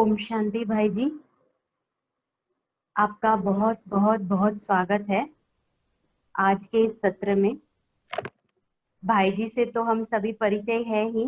ओम शांति भाई जी, आपका बहुत बहुत बहुत स्वागत है आज के इस सत्र में। भाई जी से तो हम सभी परिचित है ही।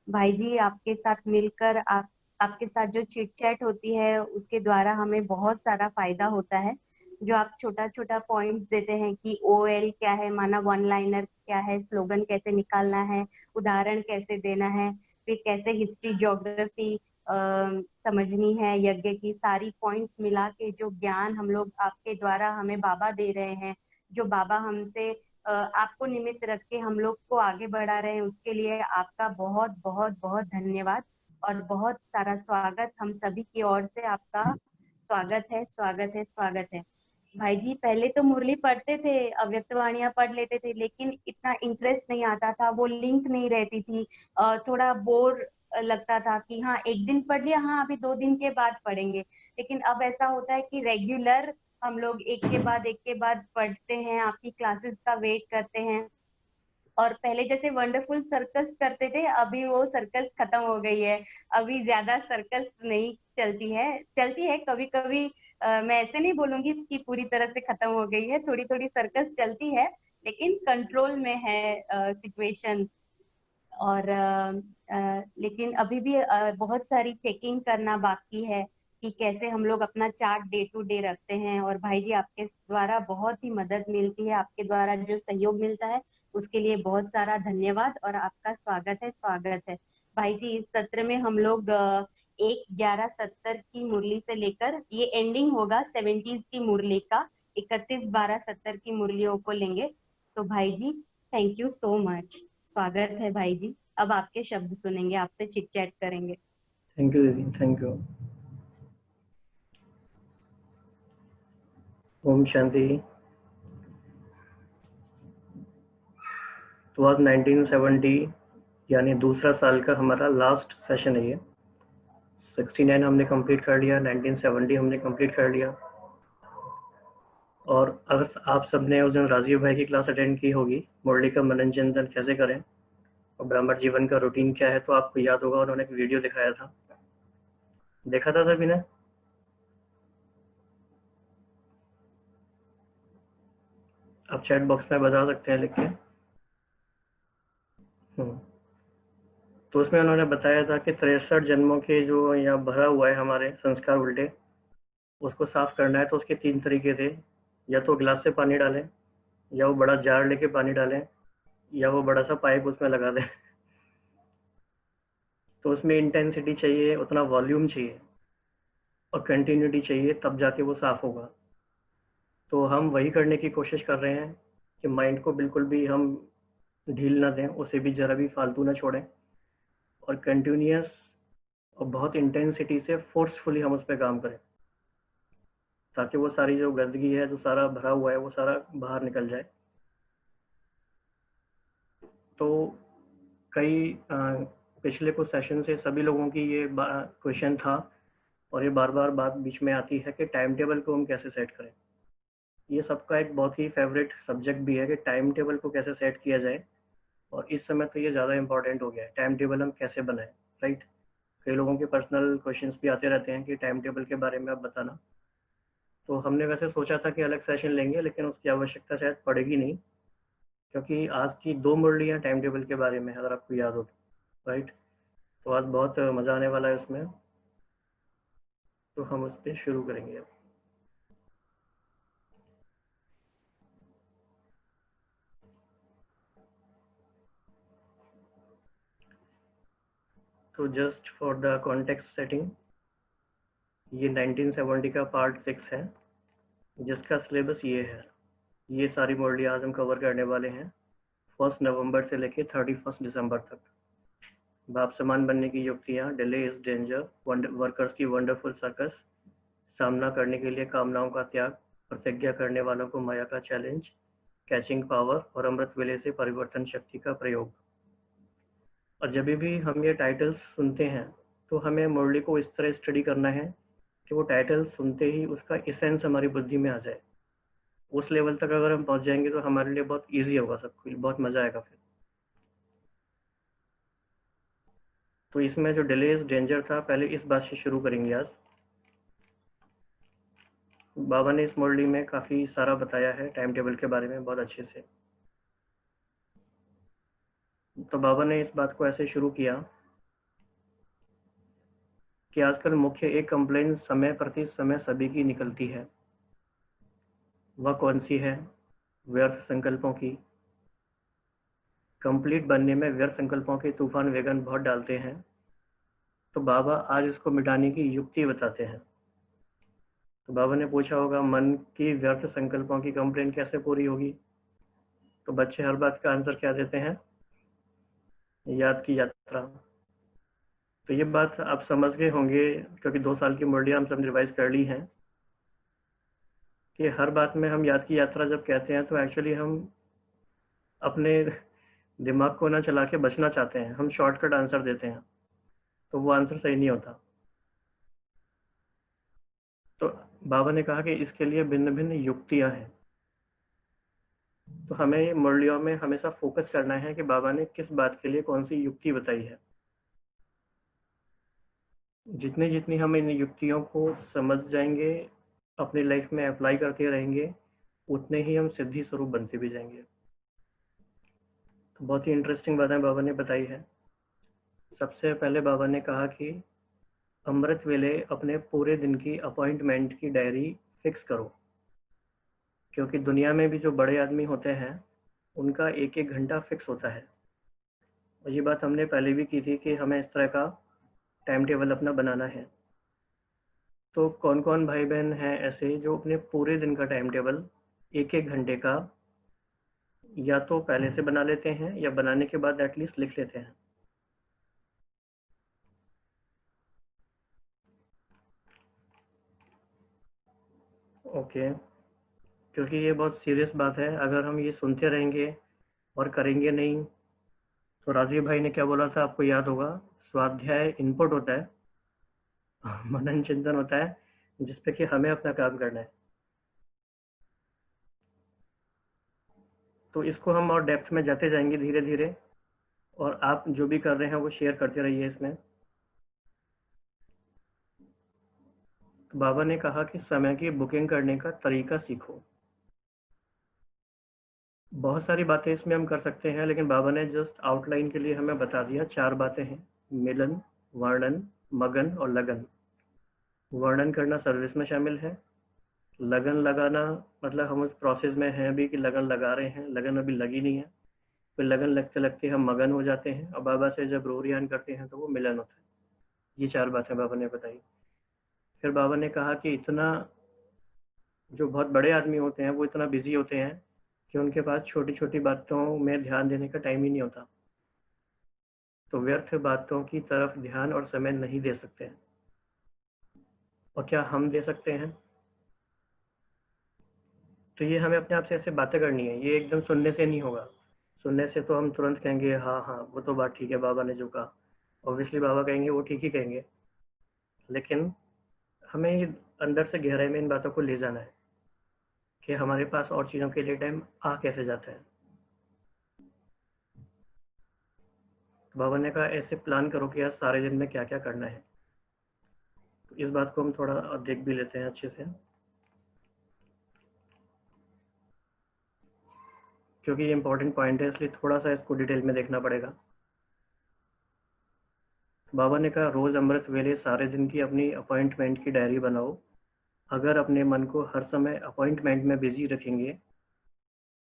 भाई जी आपके साथ मिलकर आपके साथ जो चिट चैट होती है उसके द्वारा हमें बहुत सारा फायदा होता है। जो आप छोटा छोटा पॉइंट्स देते हैं कि OL क्या है, माना वन लाइनर क्या है, स्लोगन कैसे निकालना है, उदाहरण कैसे देना है, फिर कैसे हिस्ट्री ज्योग्राफी समझनी है, यज्ञ की सारी पॉइंट्स मिला के जो ज्ञान हम लोग आपके द्वारा हमें बाबा दे रहे हैं, जो बाबा हमसे आपको निमित्त रख के हम लोग को आगे बढ़ा रहे हैं, उसके लिए आपका बहुत बहुत बहुत धन्यवाद और बहुत सारा स्वागत हम सभी की ओर से। आपका स्वागत है, स्वागत है, स्वागत है। भाई जी पहले तो मुरली पढ़ते थे, अव्यक्त वाणियां पढ़ लेते थे, लेकिन इतना इंटरेस्ट नहीं आता था, वो लिंक नहीं रहती थी, थोड़ा बोर लगता था कि हाँ एक दिन पढ़ लिया, हाँ अभी 2 दिन के बाद पढ़ेंगे। लेकिन अब ऐसा होता है कि रेगुलर हम लोग एक के बाद पढ़ते हैं, आपकी क्लासेस का वेट करते हैं। और पहले जैसे वंडरफुल सर्कस करते थे, अभी वो सर्कस खत्म हो गई है। अभी ज्यादा सर्कस नहीं चलती है कभी कभी। मैं ऐसे नहीं बोलूंगी कि पूरी तरह से खत्म हो गई है, थोड़ी थोड़ी सर्कस चलती है, लेकिन कंट्रोल में है सिचुएशन। और लेकिन अभी भी बहुत सारी चेकिंग करना बाकी है कि कैसे हम लोग अपना चार्ट डे टू डे रखते हैं। और भाई जी आपके द्वारा बहुत ही मदद मिलती है, आपके द्वारा जो सहयोग मिलता है उसके लिए बहुत सारा धन्यवाद और आपका स्वागत है, स्वागत है। भाई जी इस सत्र में हम लोग 1-11-70 की मुरली से लेकर ये एंडिंग होगा 70s की मुरली का, 31-12-70 की मुरलियों को लेंगे। तो भाई जी थैंक यू सो मच, स्वागत है भाई जी। अब आपके शब्द सुनेंगे, आपसे चिट चैट करेंगे। थैंक यू दीदी, थैंक यू। ओम शांति। तो आज 1970 यानी दूसरा साल का हमारा लास्ट सेशन है ये। 69 हमने कंप्लीट कर लिया, 1970 हमने कंप्लीट कर लिया। और अगर आप सबने उस दिन राजीव भाई की क्लास अटेंड की होगी, मुरली का मनोरंजन कैसे करें और ब्राह्मण जीवन का रूटीन क्या है, तो आपको याद होगा उन्होंने एक वीडियो दिखाया था, देखा था सभी ने? आप चैट बॉक्स में बता सकते हैं लिख के। तो उसमें उन्होंने बताया था कि 63 जन्मों के जो यहाँ भरा हुआ है हमारे संस्कार उल्टे, उसको साफ करना है तो उसके 3 तरीके थे। या तो गिलास से पानी डालें, या वो बड़ा जार लेके पानी डालें, या वो बड़ा सा पाइप उसमें लगा दें। तो उसमें इंटेंसिटी चाहिए, उतना वॉल्यूम चाहिए और कंटिन्यूटी चाहिए, तब जाके वो साफ होगा। तो हम वही करने की कोशिश कर रहे हैं कि माइंड को बिल्कुल भी हम ढील ना दें, उसे भी जरा भी फालतू ना छोड़ें, और कंटिन्यूस और बहुत इंटेंसिटी से फोर्सफुली हम उस पर काम करें, ताकि वो सारी जो गंदगी है, जो सारा भरा हुआ है, वो सारा बाहर निकल जाए। तो कई पिछले कुछ सेशन से सभी लोगों की ये क्वेश्चन था, और ये बार बार बात बीच में आती है कि टाइम टेबल को हम कैसे सेट करें। ये सबका एक बहुत ही फेवरेट सब्जेक्ट भी है कि टाइम टेबल को कैसे सेट किया जाए। और इस समय तो ये ज़्यादा इंपॉर्टेंट हो गया है, टाइम टेबल हम कैसे बनाएं, राइट। कई लोगों के पर्सनल क्वेश्चंस भी आते रहते हैं कि टाइम टेबल के बारे में आप बताना। तो हमने वैसे सोचा था कि अलग सेशन लेंगे, लेकिन उसकी आवश्यकता शायद पड़ेगी नहीं, क्योंकि आज की 2 मुरलियाँ टाइम टेबल के बारे में, अगर आपको याद हो तो, राइट। तो आज बहुत मज़ा आने वाला है उसमें, तो हम उस पर शुरू करेंगे अब। तो just for the context setting, ये 1970 का पार्ट 6 है, जिसका सिलेबस ये है। ये सारी मुरली आज हम कवर करने वाले हैं 1 नवंबर से लेकर 31 दिसंबर तक। बाप समान बनने की युक्तियाँ, डिले इज डेंजर, वर्कर्स की वंडरफुल सर्कस, सामना करने के लिए कामनाओं का त्याग, प्रतिज्ञा करने वालों को माया का चैलेंज, कैचिंग पावर और अमृत वेले से परिवर्तन शक्ति का प्रयोग। और जब भी हम ये टाइटल्स सुनते हैं तो हमें मुरली को इस तरह स्टडी करना है कि वो टाइटल सुनते ही उसका इसेंस हमारी बुद्धि में आ जाए। उस लेवल तक अगर हम पहुंच जाएंगे तो हमारे लिए बहुत ईजी होगा, सब कुछ बहुत मजा आएगा फिर। तो इसमें जो डिले इज डेंजर था, पहले इस बात से शुरू करेंगे आज। बाबा ने इस मुरली में काफ़ी सारा बताया है टाइम टेबल के बारे में बहुत अच्छे से। तो बाबा ने इस बात को ऐसे शुरू किया कि आजकल मुख्य एक कंप्लेन समय प्रति समय सभी की निकलती है। वह कौन सी है? व्यर्थ संकल्पों की। कंप्लीट बनने में व्यर्थ संकल्पों के तूफान वेगन बहुत डालते हैं। तो बाबा आज इसको मिटाने की युक्ति बताते हैं। तो बाबा ने पूछा होगा, मन की व्यर्थ संकल्पों की कंप्लेन कैसे पूरी होगी? तो बच्चे हर बात का आंसर क्या देते हैं? याद की यात्रा। तो ये बात आप समझ गए होंगे, क्योंकि 2 साल की मुरलियाँ हम सब रिवाइज कर ली हैं, कि हर बात में हम याद की यात्रा जब कहते हैं तो एक्चुअली हम अपने दिमाग को ना चला के बचना चाहते हैं, हम शॉर्टकट आंसर देते हैं, तो वो आंसर सही नहीं होता। तो बाबा ने कहा कि इसके लिए भिन्न भिन्न युक्तियां हैं। तो हमें मुरलियों में हमेशा फोकस करना है कि बाबा ने किस बात के लिए कौन सी युक्ति बताई है। जितनी जितनी हम इन युक्तियों को समझ जाएंगे, अपनी लाइफ में अप्लाई करते रहेंगे, उतने ही हम सिद्धि स्वरूप बनते भी जाएंगे। तो बहुत ही इंटरेस्टिंग बातें बाबा ने बताई है। सबसे पहले बाबा ने कहा कि अमृत वेले अपने पूरे दिन की अपॉइंटमेंट की डायरी फिक्स करो, क्योंकि दुनिया में भी जो बड़े आदमी होते हैं उनका एक एक घंटा फिक्स होता है। और ये बात हमने पहले भी की थी कि हमें इस तरह का टाइम टेबल अपना बनाना है। तो कौन कौन भाई बहन हैं ऐसे जो अपने पूरे दिन का टाइम टेबल एक एक घंटे का या तो पहले से बना लेते हैं या बनाने के बाद एटलीस्ट लिख लेते हैं? ओके, क्योंकि ये बहुत सीरियस बात है। अगर हम ये सुनते रहेंगे और करेंगे नहीं, तो राजीव भाई ने क्या बोला था आपको याद होगा, स्वाध्याय इनपुट होता है, मनन चिंतन होता है, जिसपे कि हमें अपना काम करना है। तो इसको हम और डेप्थ में जाते जाएंगे धीरे धीरे, और आप जो भी कर रहे हैं वो शेयर करते रहिए इसमें। तो बाबा ने कहा कि समय की बुकिंग करने का तरीका सीखो। बहुत सारी बातें इसमें हम कर सकते हैं, लेकिन बाबा ने जस्ट आउटलाइन के लिए हमें बता दिया 4 बातें हैं: मिलन, वर्णन, मगन और लगन। वर्णन करना सर्विस में शामिल है। लगन लगाना मतलब हम उस प्रोसेस में हैं अभी कि लगन लगा रहे हैं, लगन अभी लगी नहीं है। फिर लगन लगते लगते हम मगन हो जाते हैं, और बाबा से जब रोरियान करते हैं तो वो मिलन होता है। ये 4 बातें बाबा ने बताई। फिर बाबा ने कहा कि इतना जो बहुत बड़े आदमी होते हैं वो इतना बिजी होते हैं कि उनके पास छोटी छोटी बातों में ध्यान देने का टाइम ही नहीं होता। तो व्यर्थ बातों की तरफ ध्यान और समय नहीं दे सकते हैं। और क्या हम दे सकते हैं? तो ये हमें अपने आप से ऐसे बातें करनी है, ये एकदम सुनने से नहीं होगा। सुनने से तो हम तुरंत कहेंगे हाँ हाँ वो तो बात ठीक है, बाबा ने जो कहा ऑब्वियसली बाबा कहेंगे वो ठीक ही कहेंगे। लेकिन हमें अंदर से गहराई में इन बातों को ले जाना है कि हमारे पास और चीज़ों के लिए टाइम आ कैसे जाता है। तो बाबा ने कहा ऐसे प्लान करो कि आज सारे दिन में क्या क्या करना है। तो इस बात को हम थोड़ा देख भी लेते हैं अच्छे से, क्योंकि ये इंपॉर्टेंट पॉइंट है, इसलिए थोड़ा सा इसको डिटेल में देखना पड़ेगा। बाबा ने कहा रोज अमृत वेले सारे दिन की अपनी अपॉइंटमेंट की डायरी बनाओ। अगर अपने मन को हर समय अपॉइंटमेंट में बिजी रखेंगे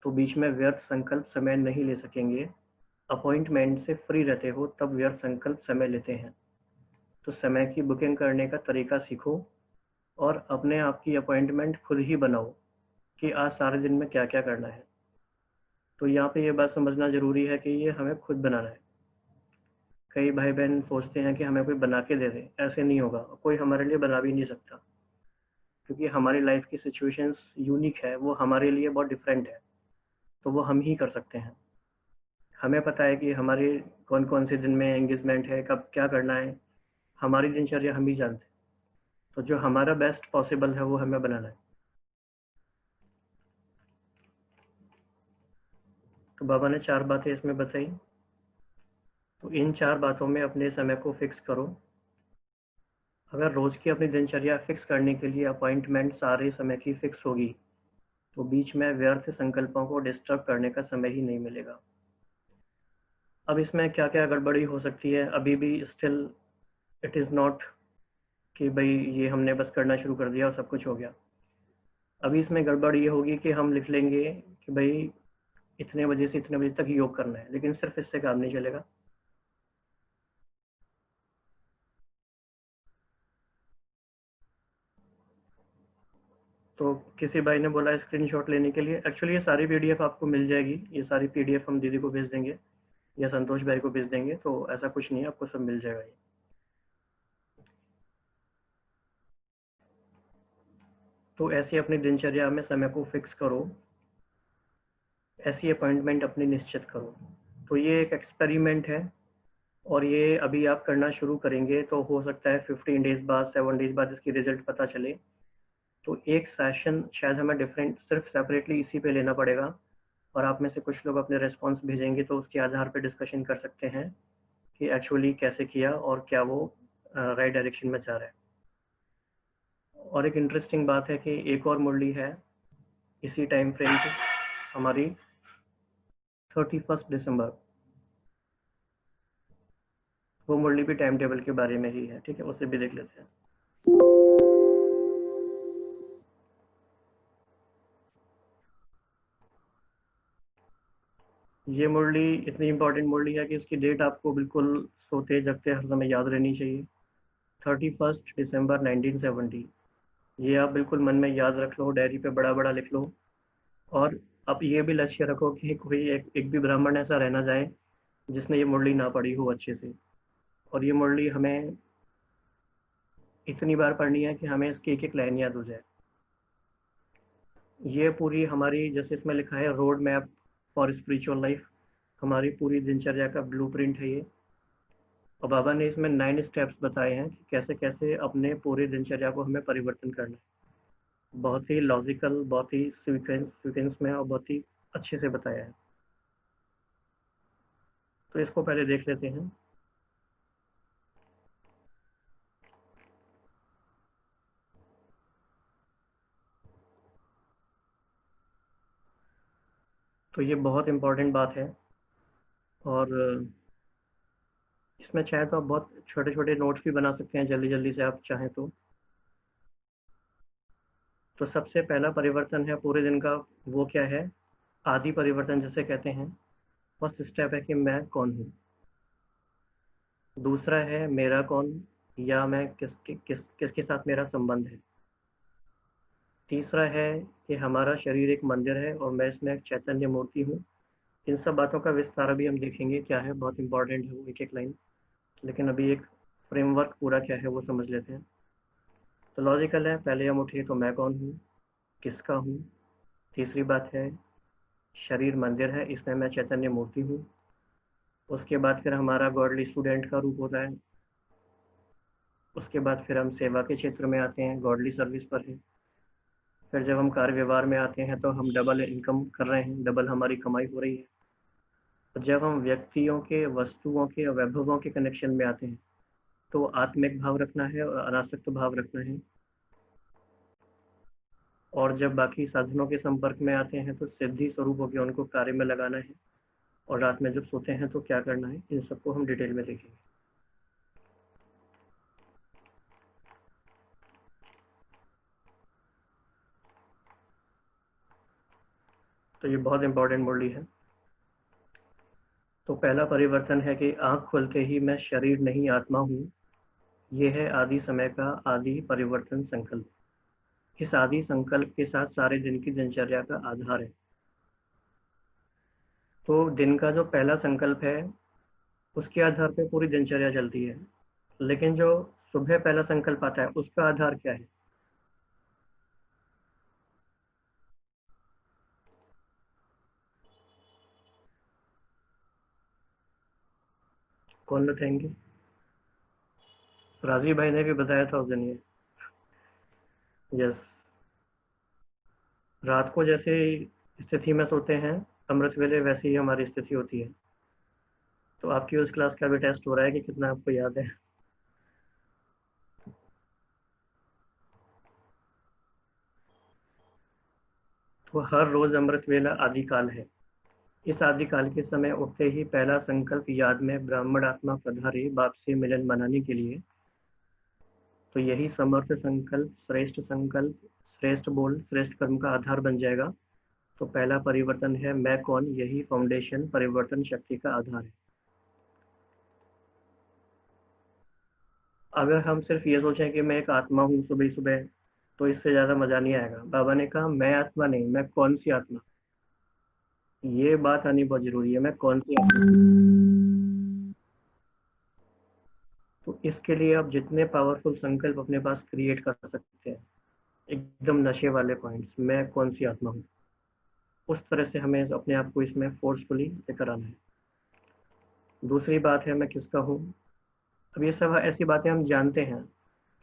तो बीच में व्यर्थ संकल्प समय नहीं ले सकेंगे। अपॉइंटमेंट से फ्री रहते हो तब व्यर्थ संकल्प समय लेते हैं। तो समय की बुकिंग करने का तरीका सीखो और अपने आप की अपॉइंटमेंट खुद ही बनाओ कि आज सारे दिन में क्या क्या करना है। तो यहाँ पे ये बात समझना जरूरी है कि ये हमें खुद बनाना है। कई भाई बहन सोचते हैं कि हमें कोई बना के दे दे, ऐसे नहीं होगा, कोई हमारे लिए बना भी नहीं सकता, क्योंकि हमारी लाइफ की सिचुएशंस यूनिक है, वो हमारे लिए बहुत डिफरेंट है। तो वो हम ही कर सकते हैं। हमें पता है कि हमारे कौन कौन से दिन में एंगेजमेंट है, कब क्या करना है, हमारी दिनचर्या हम ही जानते हैं। तो जो हमारा बेस्ट पॉसिबल है वो हमें बनाना है। तो बाबा ने 4 बातें इसमें बताई। तो इन 4 बातों में अपने समय को फिक्स करो। अगर रोज की अपनी दिनचर्या फिक्स करने के लिए अपॉइंटमेंट सारे समय की फिक्स होगी तो बीच में व्यर्थ संकल्पों को डिस्टर्ब करने का समय ही नहीं मिलेगा। अब इसमें क्या क्या गड़बड़ी हो सकती है, अभी भी स्टिल इट इज़ नॉट कि भाई ये हमने बस करना शुरू कर दिया और सब कुछ हो गया। अभी इसमें गड़बड़ ये होगी कि हम लिख लेंगे कि भाई इतने बजे से इतने बजे तक योग करना है, लेकिन सिर्फ इससे काम नहीं चलेगा। तो किसी भाई ने बोला स्क्रीनशॉट लेने के लिए, एक्चुअली ये सारी पीडीएफ आपको मिल जाएगी, ये सारी पीडीएफ हम दीदी को भेज देंगे या संतोष भाई को भेज देंगे, तो ऐसा कुछ नहीं है, आपको सब मिल जाएगा ये। तो ऐसी अपनी दिनचर्या में समय को फिक्स करो, ऐसी अपॉइंटमेंट अपनी निश्चित करो। तो ये एक एक्सपेरिमेंट है और ये अभी आप करना शुरू करेंगे तो हो सकता है 15 डेज बाद 7 डेज बाद इसकी रिजल्ट पता चले। तो एक सेशन शायद हमें डिफरेंट सिर्फ सेपरेटली इसी पे लेना पड़ेगा और आप में से कुछ लोग अपने रिस्पॉन्स भेजेंगे तो उसके आधार पर डिस्कशन कर सकते हैं कि एक्चुअली कैसे किया और क्या वो राइट डायरेक्शन में जा रहा है। और एक इंटरेस्टिंग बात है कि एक और मुरली है इसी टाइम फ्रेम की, हमारी 31 दिसंबर, वो मुरली भी टाइम टेबल के बारे में ही है, ठीक है, उसे भी देख लेते हैं। ये मुरली इतनी इंपॉर्टेंट मुरली है कि इसकी डेट आपको बिल्कुल सोते जगते हर समय याद रहनी चाहिए, 31 दिसंबर 1970। ये आप बिल्कुल मन में याद रख लो, डायरी पे बड़ा बड़ा लिख लो। और आप ये भी लक्ष्य रखो कि कोई एक भी ब्राह्मण ऐसा रहना जाए जिसने ये मुरली ना पढ़ी हो अच्छे से। और ये मुरली हमें इतनी बार पढ़नी है कि हमें इसकी एक एक लाइन याद हो जाए। ये पूरी हमारी, जैसे इसमें लिखा है road map for spiritual life, हमारी पूरी दिनचर्या का ब्लूप्रिंट है ये। और बाबा ने इसमें 9 स्टेप्स बताए हैं कि कैसे कैसे अपने पूरे दिनचर्या को हमें परिवर्तन करना है। बहुत ही लॉजिकल, बहुत ही सीक्वेंस में और बहुत ही अच्छे से बताया है। तो इसको पहले देख लेते हैं। तो ये बहुत इम्पोर्टेंट बात है और इसमें चाहे तो आप बहुत छोटे छोटे नोट्स भी बना सकते हैं जल्दी जल्दी से आप चाहें तो। तो सबसे पहला परिवर्तन है पूरे दिन का, वो क्या है, आदि परिवर्तन जिसे कहते हैं। फर्स्ट स्टेप है कि मैं कौन हूँ। दूसरा है मेरा कौन, या मैं किसके साथ मेरा संबंध है। तीसरा है कि हमारा शरीर एक मंदिर है और मैं इसमें एक चैतन्य मूर्ति हूँ। इन सब बातों का विस्तार भी हम देखेंगे क्या है, बहुत इंपॉर्टेंट है वो एक एक लाइन, लेकिन अभी एक फ्रेमवर्क पूरा क्या है वो समझ लेते हैं। तो लॉजिकल है, पहले हम उठे तो मैं कौन हूँ, किसका हूँ। तीसरी बात है शरीर मंदिर है, इसमें मैं चैतन्य मूर्ति हूँ। उसके बाद फिर हमारा गॉडली स्टूडेंट का रूप होता है। उसके बाद फिर हम सेवा के क्षेत्र में आते हैं, गॉडली सर्विस पर है। फिर जब हम कार्य व्यवहार में आते हैं तो हम डबल इनकम कर रहे हैं, डबल हमारी कमाई हो रही है। तो जब हम व्यक्तियों के, वस्तुओं के और वैभवों के कनेक्शन में आते हैं तो आत्मिक भाव रखना है और अनासक्त भाव रखना है। और जब बाकी साधनों के संपर्क में आते हैं तो सिद्धि स्वरूप होकर उनको कार्य में लगाना है। और रात में जब सोते हैं तो क्या करना है, इन सबको हम डिटेल में देखेंगे। तो ये बहुत इंपॉर्टेंट मुरली है। तो पहला परिवर्तन है कि आंख खुलते ही मैं शरीर नहीं आत्मा हूँ। ये है आदि समय का आदि परिवर्तन संकल्प। इस आदि संकल्प के साथ सारे दिन की दिनचर्या का आधार है। तो दिन का जो पहला संकल्प है उसके आधार पे पूरी दिनचर्या चलती है, लेकिन जो सुबह पहला संकल्प आता है उसका आधार क्या है? कौन बताएंगे? राजीव भाई ने भी बताया था उस दिन ये। यस, रात को जैसे स्थिति में सोते हैं अमृत वेले, वैसे ही हमारी स्थिति होती है। तो आपकी उस क्लास का भी टेस्ट हो रहा है कि कितना आपको याद है। तो हर रोज अमृत वेला आदिकाल है। इस आदिकाल के समय उठते ही पहला संकल्प याद में ब्राह्मण आत्मा पधारे बाप से मिलन मनाने के लिए। तो यही समर्थ संकल्प श्रेष्ठ बोल श्रेष्ठ कर्म का आधार बन जाएगा। तो पहला परिवर्तन है मैं कौन, यही फाउंडेशन परिवर्तन शक्ति का आधार है। अगर हम सिर्फ ये सोचें कि मैं एक आत्मा हूँ सुबह सुबह, तो इससे ज्यादा मजा नहीं आएगा। बाबा ने कहा मैं आत्मा नहीं, मैं कौन सी आत्मा, ये बात आनी बहुत जरूरी है, मैं कौन सी आत्मा हूँ। तो इसके लिए आप जितने पावरफुल संकल्प अपने पास क्रिएट कर सकते हैं, एकदम नशे वाले पॉइंट्स, मैं कौन सी आत्मा हूँ, उस तरह से हमें अपने आप को इसमें फोर्सफुली लेकर आना है। दूसरी बात है मैं किसका हूँ। अब ये सब ऐसी बातें हम जानते हैं,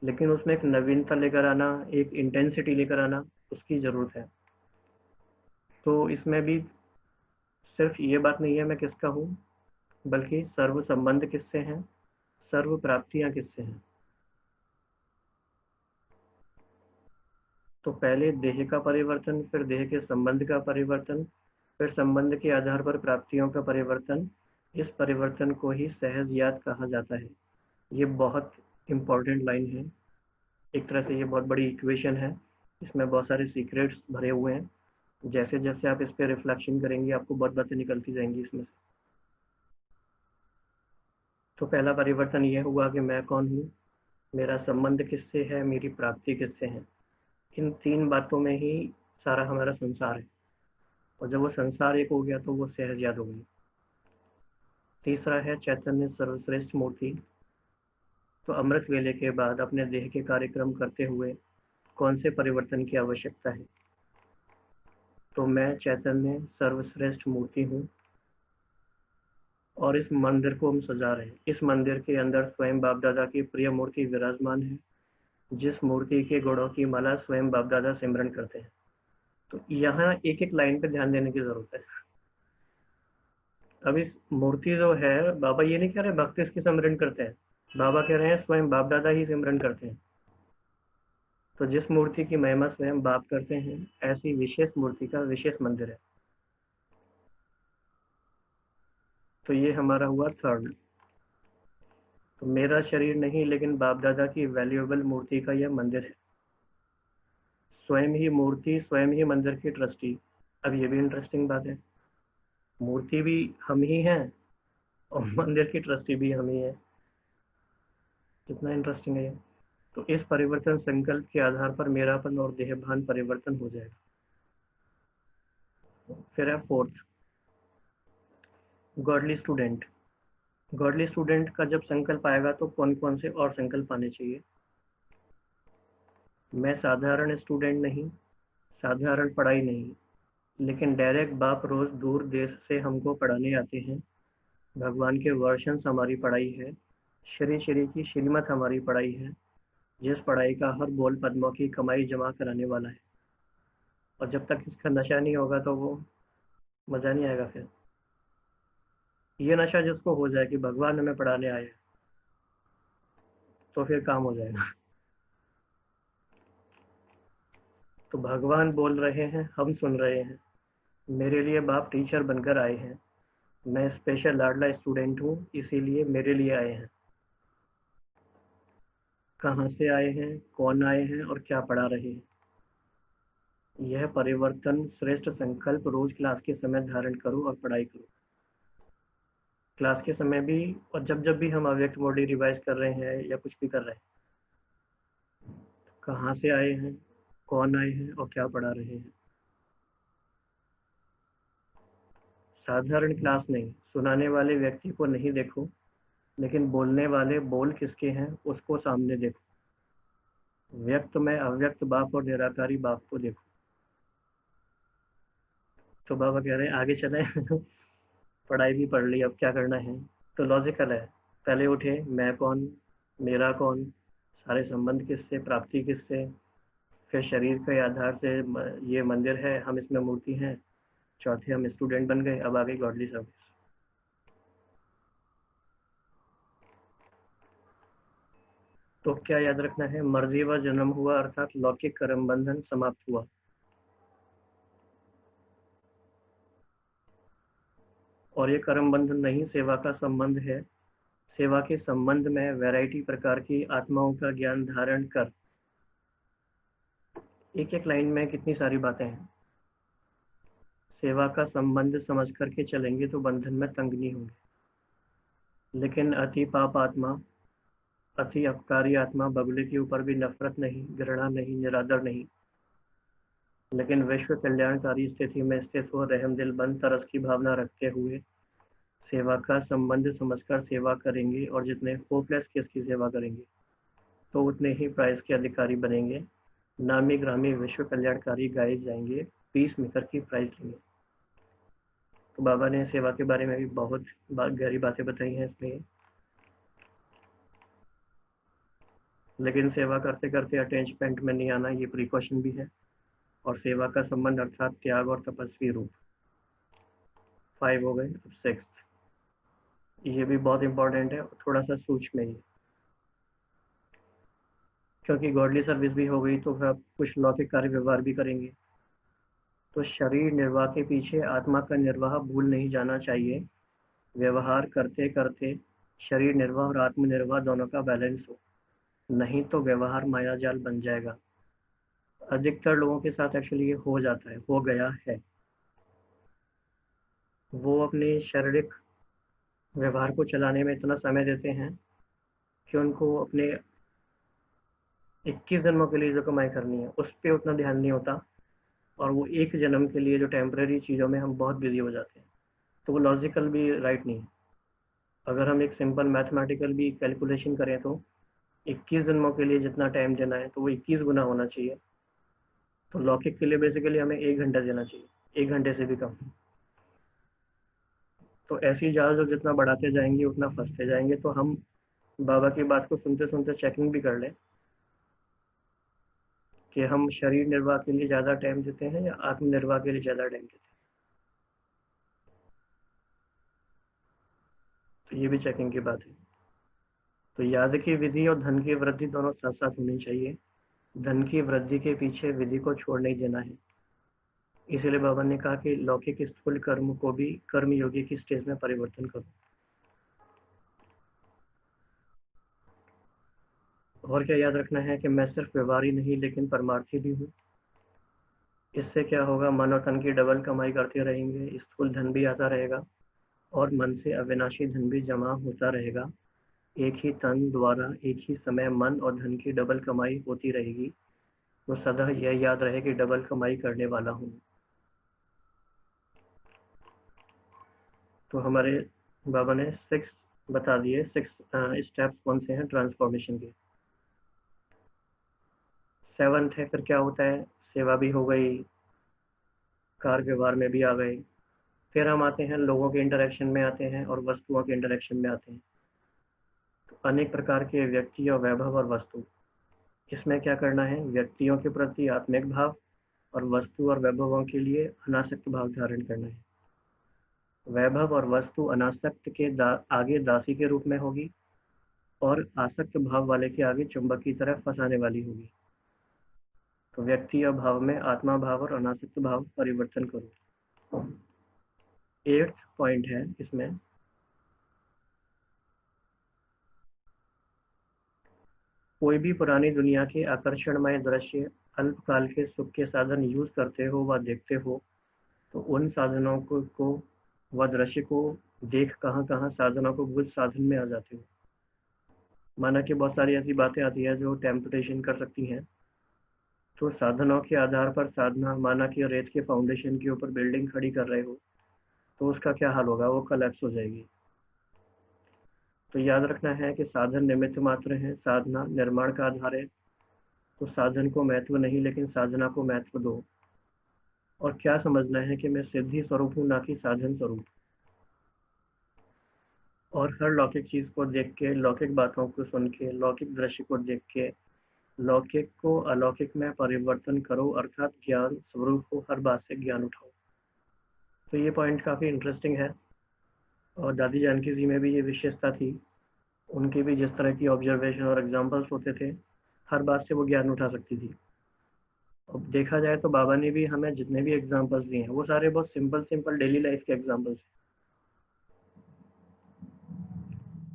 लेकिन उसमें एक नवीनता लेकर आना, एक इंटेंसिटी लेकर आना, उसकी जरूरत है। तो इसमें भी सिर्फ ये बात नहीं है मैं किसका हूँ, बल्कि सर्व संबंध किससे हैं, सर्व प्राप्तियां किससे हैं। तो पहले देह का परिवर्तन, फिर देह के संबंध का परिवर्तन, फिर संबंध के आधार पर प्राप्तियों का परिवर्तन। इस परिवर्तन को ही सहज याद कहा जाता है। ये बहुत इंपॉर्टेंट लाइन है। एक तरह से ये बहुत बड़ी इक्वेशन है, इसमें बहुत सारे सीक्रेट्स भरे हुए हैं। जैसे जैसे आप इस पर रिफ्लेक्शन करेंगे, आपको बहुत बातें निकलती जाएंगी इसमें से। तो पहला परिवर्तन ये हुआ कि मैं कौन हूँ, मेरा संबंध किससे है, मेरी प्राप्ति किससे है। इन तीन बातों में ही सारा हमारा संसार है। और जब वो संसार एक हो गया तो वो सहज याद हो गई। तीसरा है चैतन्य सर्वश्रेष्ठ मूर्ति। तो अमृत वेले के बाद अपने देह के कार्यक्रम करते हुए कौन से परिवर्तन की आवश्यकता है। तो मैं चैतन्य सर्वश्रेष्ठ मूर्ति हूँ, और इस मंदिर को हम सजा रहे हैं। इस मंदिर के अंदर स्वयं बाप दादा की प्रिय मूर्ति विराजमान है, जिस मूर्ति के गुणों की माला स्वयं बाप दादा सिमरन करते हैं। तो यहाँ एक एक लाइन पे ध्यान देने की जरूरत है। अब इस मूर्ति जो है, बाबा ये नहीं कह रहे भक्त इसकी सिमरन करते हैं, बाबा कह रहे हैं स्वयं बाप दादा ही सिमरन करते हैं। तो जिस मूर्ति की महिमा स्वयं बाप करते हैं, ऐसी विशेष मूर्ति का विशेष मंदिर है। तो ये हमारा हुआ थर्ड। तो मेरा शरीर नहीं, लेकिन बाप दादा की वैल्यूएबल मूर्ति का यह मंदिर है। स्वयं ही मूर्ति, स्वयं ही मंदिर की ट्रस्टी। अब ये भी इंटरेस्टिंग बात है, मूर्ति भी हम ही हैं और मंदिर की ट्रस्टी भी हम ही है। कितना इंटरेस्टिंग है ये। तो इस परिवर्तन संकल्प के आधार पर मेरापन और देहभान परिवर्तन हो जाएगा। फिर है fourth, godly student. Godly student का जब संकल्प आएगा तो कौन कौन से और संकल्प आने चाहिए। मैं साधारण स्टूडेंट नहीं, साधारण पढ़ाई नहीं, लेकिन डायरेक्ट बाप रोज दूर देश से हमको पढ़ाने आते हैं। भगवान के वर्षन हमारी पढ़ाई है, श्री श्री की श्रीमत हमारी पढ़ाई है, जिस पढ़ाई का हर बोल पद्मों की कमाई जमा कराने वाला है। और जब तक इसका नशा नहीं होगा तो वो मजा नहीं आएगा। फिर ये नशा जिसको हो जाए कि भगवान हमें पढ़ाने आए, तो फिर काम हो जाएगा। तो भगवान बोल रहे हैं, हम सुन रहे हैं, मेरे लिए बाप टीचर बनकर आए हैं, मैं स्पेशल लाडला स्टूडेंट हूँ, इसीलिए मेरे लिए आए हैं। कहाँ से आए हैं, कौन आए हैं और क्या पढ़ा रहे हैं। यह परिवर्तन श्रेष्ठ संकल्प रोज क्लास के समय धारण करो और पढ़ाई करो। क्लास के समय भी, और जब जब भी हम अव्यक्त बॉडी रिवाइज कर रहे हैं या कुछ भी कर रहे हैं, कहाँ से आए हैं, कौन आए हैं और क्या पढ़ा रहे हैं। साधारण क्लास नहीं, सुनाने वाले व्यक्ति को नहीं देखो, लेकिन बोलने वाले बोल किसके हैं उसको सामने देखो। व्यक्त में अव्यक्त बाप और निराकारी बाप को देखो। तो बाबा कह रहे हैं आगे चले। पढ़ाई भी पढ़ ली, अब क्या करना है। तो लॉजिकल है, पहले उठे मैं कौन, मेरा कौन, सारे संबंध किससे, प्राप्ति किससे, फिर शरीर के आधार से ये मंदिर है, हम इसमें मूर्ति हैं, चौथे हम स्टूडेंट बन गए, अब आ गई गॉडली सर्विस। तो क्या याद रखना है, मर्जी व जन्म हुआ अर्थात लौकिक कर्म बंधन समाप्त हुआ। और ये कर्म बंधन नहीं, सेवा का संबंध है। सेवा के संबंध में वैरायटी प्रकार की आत्माओं का ज्ञान धारण कर। एक एक लाइन में कितनी सारी बातें हैं। सेवा का संबंध समझ करके चलेंगे तो बंधन में तंग नहीं होंगे। लेकिन अति पाप आत्मा, अति अपकारी आत्मा, बगुले के ऊपर भी नफरत नहीं, घृणा नहीं, निरादर नहीं, लेकिन विश्व कल्याणकारी स्थिति में स्थित हो, रहम दिल बन तरस की भावना रखते हुए सेवा का संबंध समझकर सेवा करेंगे, और जितने होपलेस केस की सेवा करेंगे तो उतने ही प्राइज के अधिकारी बनेंगे। नामी ग्रामी विश्व कल्याणकारी गाए जाएंगे, पीस मेकर की प्राइज लेंगे। तो बाबा ने सेवा के बारे में भी बहुत गहरी बातें बताई हैं इसमें। लेकिन सेवा करते करते अटैचमेंट में नहीं आना, ये प्रिकॉशन भी है। और सेवा का संबंध अर्थात त्याग और तपस्वी रूप। 5 हो गए, अब 6 ये भी बहुत इंपॉर्टेंट है, थोड़ा सा सूक्ष्म है ये, क्योंकि गॉडली सर्विस भी हो गई तो फिर आप कुछ लौकिक कार्य व्यवहार भी करेंगे। तो शरीर निर्वाह के पीछे आत्मा का निर्वाह भूल नहीं जाना चाहिए। व्यवहार करते करते शरीर निर्वाह और आत्म निर्वाह दोनों का बैलेंस हो, नहीं तो व्यवहार माया जाल बन जाएगा। अधिकतर लोगों के साथ एक्चुअली ये हो जाता है, हो गया है। वो अपने शारीरिक व्यवहार को चलाने में इतना समय देते हैं कि उनको अपने 21 जन्मों के लिए जो कमाई करनी है उस पर उतना ध्यान नहीं होता, और वो एक जन्म के लिए जो टेम्परेरी चीज़ों में हम बहुत बिजी हो जाते हैं। तो वो लॉजिकल भी राइट नहीं है। अगर हम एक सिंपल मैथमेटिकल भी कैलकुलेशन करें तो 21 जन्मों के लिए जितना टाइम देना है तो वो 21 गुना होना चाहिए। तो लौकिक के लिए बेसिकली हमें 1 घंटा देना चाहिए, 1 घंटे से भी कम। तो ऐसी जाल जो जितना बढ़ाते जाएंगे उतना फंसते जाएंगे। तो हम बाबा की बात को सुनते सुनते चेकिंग भी कर लें कि हम शरीर निर्वाह के लिए ज़्यादा टाइम देते हैं या आत्म निर्वाह के लिए ज़्यादा टाइम देते हैं। तो ये भी चेकिंग की बात है। तो याद की विधि और धन की वृद्धि दोनों साथ साथ होनी चाहिए। धन की वृद्धि के पीछे विधि को छोड़ नहीं देना है। इसीलिए बाबा ने कहा कि लौकिक स्थूल कर्म को भी कर्म योगी की स्टेज में परिवर्तन करो। और क्या याद रखना है कि मैं सिर्फ व्यवहारी नहीं लेकिन परमार्थी भी हूँ। इससे क्या होगा, मन और तन की डबल कमाई करते रहेंगे, स्थूल धन भी आता रहेगा और मन से अविनाशी धन भी जमा होता रहेगा। एक ही तन द्वारा एक ही समय मन और धन की डबल कमाई होती रहेगी। तो सदा यह याद रहे कि डबल कमाई करने वाला हूँ। तो हमारे बाबा ने 6 बता दिए। 6 स्टेप्स कौन से हैं ट्रांसफॉर्मेशन के। 7th है, फिर क्या होता है, सेवा भी हो गई, कार व्यवहार में भी आ गए। फिर हम आते हैं लोगों के इंटरेक्शन में आते हैं और वस्तुओं के इंटरेक्शन में आते हैं। तो अनेक प्रकार के व्यक्ति और वैभव और वस्तु। इसमें क्या करना है, व्यक्तियों के प्रति आत्मिक भाव और वस्तु और वैभवों के लिए अनासक्त भाव धारण करना है। वैभव और वस्तु अनासक्त के आगे दासी के रूप में होगी और आसक्त भाव वाले के आगे चुंबक की तरह फंसाने वाली होगी। तो व्यक्ति या भाव में आत्मा भाव और अनासक्त भाव परिवर्तन करो। 8th पॉइंट है इसमें, कोई भी पुरानी दुनिया के आकर्षणमय दृश्य अल्पकाल के सुख के साधन यूज करते हो व देखते हो, तो उन साधनों को व दृश्य को देख कहाँ कहाँ साधनों को भूल साधन में आ जाते हो। माना कि बहुत सारी ऐसी बातें आती है जो टेम्पटेशन कर सकती हैं। तो साधनों के आधार पर साधना, माना कि रेत के फाउंडेशन के ऊपर बिल्डिंग खड़ी कर रहे हो तो उसका क्या हाल होगा, वो कोलैप्स हो जाएगी। तो याद रखना है कि साधन निमित्त मात्र है, साधना निर्माण का आधार है। तो साधन को महत्व नहीं लेकिन साधना को महत्व दो। और क्या समझना है कि मैं सिद्धि स्वरूप हूँ, ना कि साधन स्वरूप। और हर लौकिक चीज को देख के, लौकिक बातों को सुन के, लौकिक दृश्य को देख के लौकिक को अलौकिक में परिवर्तन करो, अर्थात ज्ञान स्वरूप को हर बात से ज्ञान उठाओ। तो ये पॉइंट काफी इंटरेस्टिंग है और दादी जानकी जी में भी ये विशेषता थी उनके भी जिस तरह की ऑब्जर्वेशन और एग्जाम्पल्स होते थे, हर बात से वो ज्ञान उठा सकती थी। अब देखा जाए तो बाबा ने भी हमें जितने भी एग्जाम्पल्स दिए हैं वो सारे बहुत सिंपल सिंपल डेली लाइफ के एग्जाम्पल्स हैं।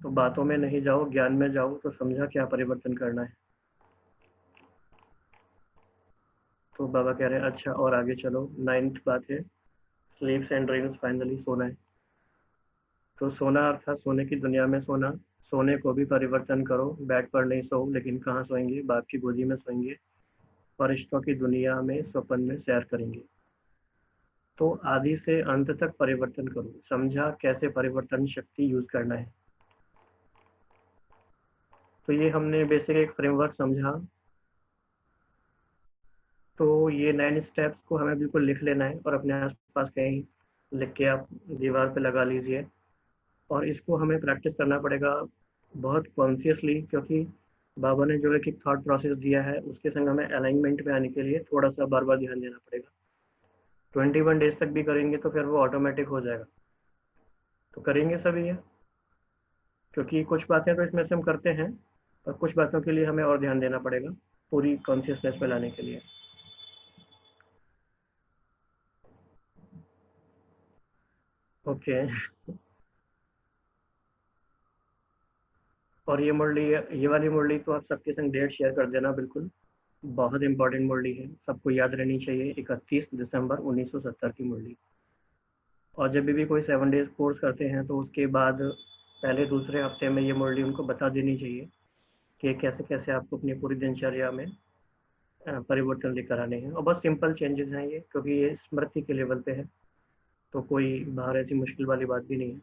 तो बातों में नहीं जाओ, ज्ञान में जाओ, तो समझा क्या परिवर्तन करना है। तो बाबा कह रहे हैं अच्छा और आगे चलो, 9th बात है, स्लीप्स एंड ड्रीम्स, फाइनली सोना है। तो सोना अर्थात सोने की दुनिया में सोना। सोने को भी परिवर्तन करो, बेड पर नहीं सो, लेकिन कहाँ सोएंगे? बाप की गोदी में सोएंगे, फरिश्तों की दुनिया में स्वप्न में सैर करेंगे। तो आदि से अंत तक परिवर्तन करो, समझा कैसे परिवर्तन शक्ति यूज करना है। तो ये हमने बेसिक एक फ्रेमवर्क समझा। तो ये 9 स्टेप्स को हमें बिल्कुल लिख लेना है और अपने आसपास कहीं लिख के आप दीवार पे लगा लीजिए। और इसको हमें प्रैक्टिस करना पड़ेगा बहुत कॉन्शियसली, क्योंकि बाबा ने जो एक थॉट प्रोसेस दिया है उसके संग हमें अलाइनमेंट में आने के लिए थोड़ा सा बार बार ध्यान देना पड़ेगा। 21 डेज तक भी करेंगे तो फिर वो ऑटोमेटिक हो जाएगा। तो करेंगे सभी ये, क्योंकि कुछ बातें तो इसमें से हम करते हैं और कुछ बातों के लिए हमें और ध्यान देना पड़ेगा पूरी कॉन्शियसनेस में लाने के लिए। ओके। और ये मुरली, ये वाली मुरली तो आप सबके संग डेट शेयर कर देना बिल्कुल। बहुत इंपॉर्टेंट मुरली है, सबको याद रहनी चाहिए। 31 दिसंबर 1970 की मुरली। और जब भी कोई 7 डेज कोर्स करते हैं तो उसके बाद पहले दूसरे हफ्ते में ये मुरली उनको बता देनी चाहिए कि कैसे कैसे आपको अपनी पूरी दिनचर्या में परिवर्तन लेकर आने हैं। और बहुत सिंपल चेंजेस हैं ये, क्योंकि ये स्मृति के लेवल पे है, तो कोई बाहर ऐसी मुश्किल वाली बात भी नहीं है।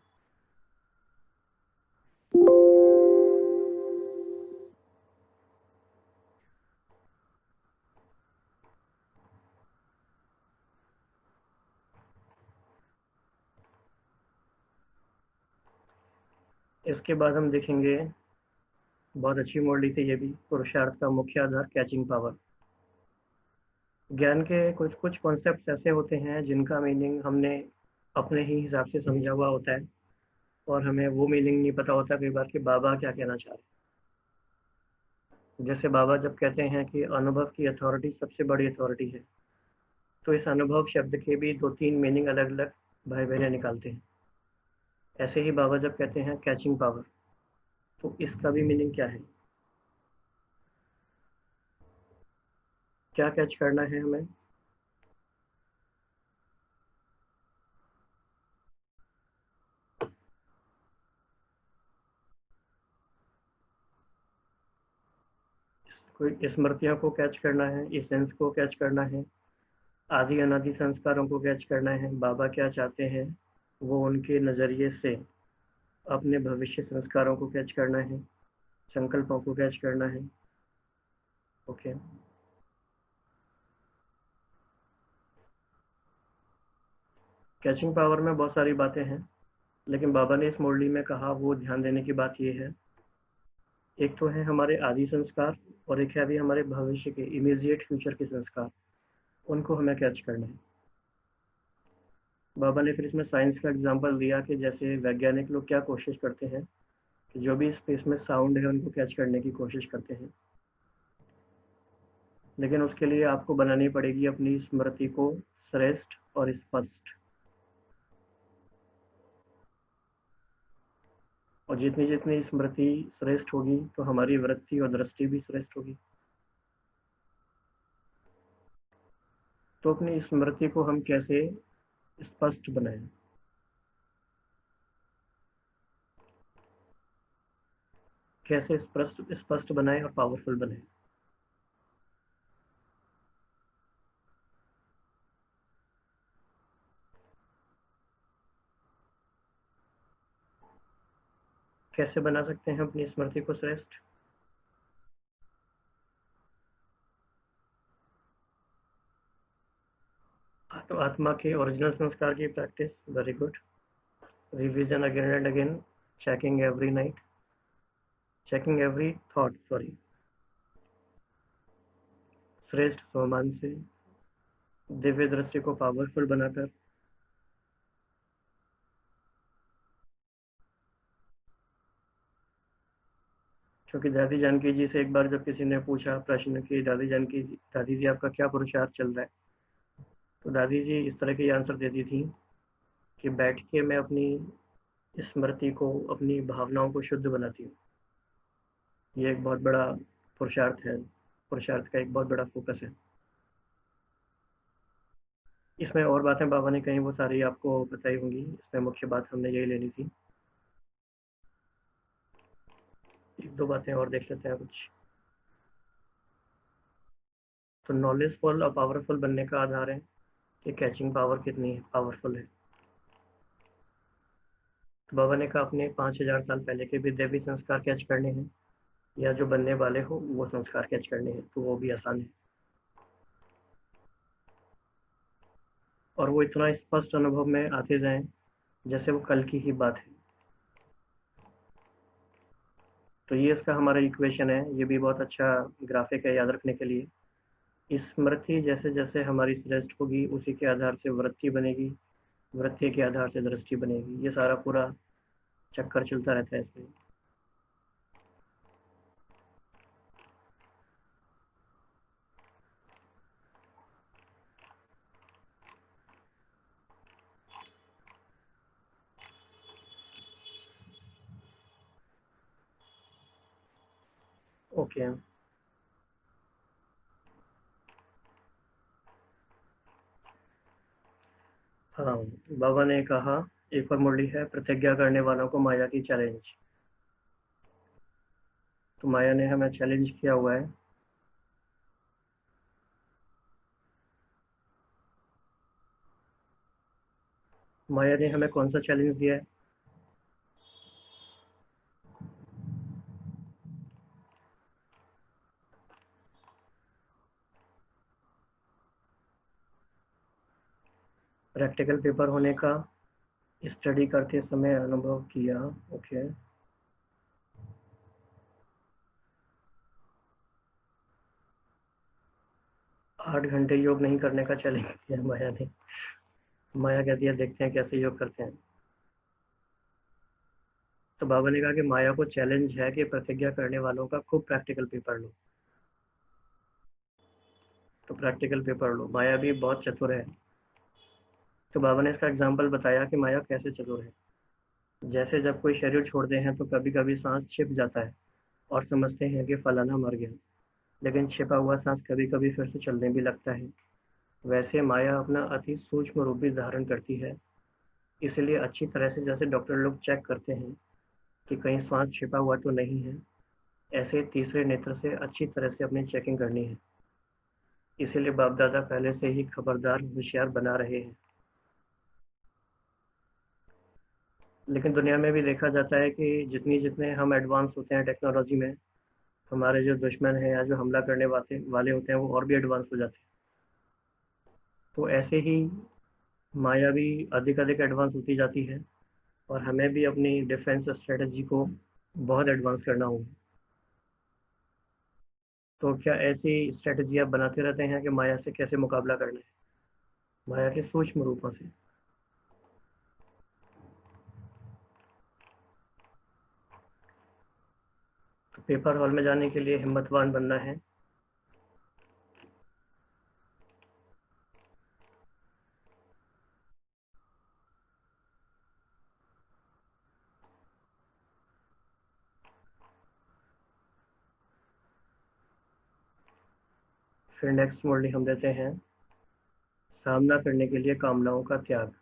इसके बाद हम देखेंगे, बहुत अच्छी मुरली थी ये भी, पुरुषार्थ का मुख्य आधार, कैचिंग पावर। ज्ञान के कुछ कुछ कॉन्सेप्ट ऐसे होते हैं जिनका मीनिंग हमने अपने ही हिसाब से समझा हुआ होता है, और हमें वो मीनिंग नहीं पता होता कई बार कि बाबा क्या कहना चाह रहे हैं। जैसे बाबा जब कहते हैं कि अनुभव की अथॉरिटी सबसे बड़ी अथॉरिटी है, तो इस अनुभव शब्द के भी 2-3 मीनिंग अलग अलग भाई बहने निकालते हैं। ऐसे ही बाबा जब कहते हैं कैचिंग पावर, तो इसका भी मीनिंग क्या है, क्या कैच करना है हमें। कोई स्मृतियों को कैच करना है, इसेंस को कैच करना है, आदि अनादि संस्कारों को कैच करना है, बाबा क्या चाहते हैं वो उनके नज़रिए से अपने भविष्य संस्कारों को कैच करना है, संकल्पों को कैच करना है। ओके। कैचिंग पावर में बहुत सारी बातें हैं, लेकिन बाबा ने इस मुरली में कहा वो ध्यान देने की बात ये है, एक तो है हमारे आदि संस्कार, और एक है अभी हमारे भविष्य के इमीडिएट फ्यूचर के संस्कार, उनको हमें कैच करना है। बाबा ने फिर इसमें साइंस का एग्जांपल दिया कि जैसे वैज्ञानिक लोग क्या कोशिश करते हैं कि जो भी स्पेस में साउंड है उनको कैच करने की कोशिश करते हैं, लेकिन उसके लिए आपको बनानी पड़ेगी अपनी स्मृति को श्रेष्ठ और स्पष्ट। और जितनी जितनी स्मृति श्रेष्ठ होगी तो हमारी वृत्ति और दृष्टि भी श्रेष्ठ होगी। तो अपनी स्मृति को हम कैसे स्पष्ट बनाएं, कैसे स्पष्ट स्पष्ट बनाएं और पावरफुल बनाएं। कैसे बना सकते हैं अपनी स्मृति को श्रेष्ठ? तो आत्मा के ओरिजिनल संस्कार की practice, very good. Revision again and again, checking every night, checking every thought, sorry, श्रेष्ठ स्वमान से, दिव्य दृष्टि को पावरफुल बनाकर, क्योंकि दादी जानकी जी से एक बार जब किसी ने पूछा प्रश्न कि दादी जी आपका क्या पुरुषार्थ चल रहा है, तो दादी जी इस तरह के आंसर देती थी कि बैठ के मैं अपनी स्मृति को, अपनी भावनाओं को शुद्ध बनाती हूँ। ये एक बहुत बड़ा पुरुषार्थ है, पुरुषार्थ का एक बहुत बड़ा फोकस है। इसमें और बातें बाबा ने कही, वो सारी आपको बताई होंगी। इसमें मुख्य बात हमने यही लेनी थी। एक दो बातें और देख लेते हैं कुछ। तो नॉलेजफुल और पावरफुल बनने का आधार है कि कैचिंग पावर कितनी पावरफुल है। तो बाबा ने कहा अपने 5000 साल पहले के भी दैवी संस्कार कैच करने हैं, या जो बनने वाले हो वो संस्कार कैच करने हैं, तो वो भी आसान है। और वो इतना स्पष्ट अनुभव में आते जाएं जैसे वो कल की ही बात है। तो ये इसका हमारा इक्वेशन है। ये भी बहुत अच्छा ग्राफिक है याद रखने के लिए। स्मृति जैसे जैसे हमारी श्रेष्ठ होगी, उसी के आधार से वृत्ति बनेगी, वृत्ति के आधार से दृष्टि बनेगी। ये सारा पूरा चक्कर चलता रहता है इसमें। ओके। हाँ, बाबा ने कहा एक और मुरली है, प्रतिज्ञा करने वालों को माया की चैलेंज। तो माया ने हमें चैलेंज किया हुआ है। माया ने हमें कौन सा चैलेंज दिया है? प्रैक्टिकल पेपर होने का स्टडी करते समय अनुभव किया। ओके। 8 घंटे योग नहीं करने का चैलेंज किया माया ने। माया कहती है देखते हैं कैसे योग करते हैं। तो बाबा ने कहा कि माया को चैलेंज है कि प्रतिज्ञा करने वालों का खूब प्रैक्टिकल पेपर लो। तो प्रैक्टिकल पेपर लो। माया भी बहुत चतुर है। तो बाबा ने इसका एग्जाम्पल बताया कि माया कैसे चतुर है। जैसे जब कोई शरीर छोड़ते हैं तो कभी कभी सांस छिप जाता है और समझते हैं कि फलाना मर गया, लेकिन छिपा हुआ सांस कभी कभी फिर से चलने भी लगता है। वैसे माया अपना अति सूक्ष्म रूप भी धारण करती है। इसलिए अच्छी तरह से जैसे डॉक्टर लोग चेक करते हैं कि कहीं सांस छिपा हुआ तो नहीं है, ऐसे तीसरे नेत्र से अच्छी तरह से अपनी चेकिंग करनी है। इसीलिए बाप दादा पहले से ही खबरदार होशियार बना रहे हैं। लेकिन दुनिया में भी देखा जाता है कि जितनी जितने हम एडवांस होते हैं टेक्नोलॉजी में, हमारे जो दुश्मन हैं या जो हमला करने वाले होते हैं वो और भी एडवांस हो जाते हैं। तो ऐसे ही माया भी अधिक अधिक एडवांस होती जाती है, और हमें भी अपनी डिफेंस स्ट्रेटजी को बहुत एडवांस करना होगा। तो क्या ऐसी स्ट्रेटजी आप बनाते रहते हैं कि माया से कैसे मुकाबला करना है, माया के सूक्ष्म रूपों से? तो पेपर हॉल में जाने के लिए हिम्मतवान बनना है। फिर नेक्स्ट मुरली हम देते हैं, सामना करने के लिए कामनाओं का त्याग।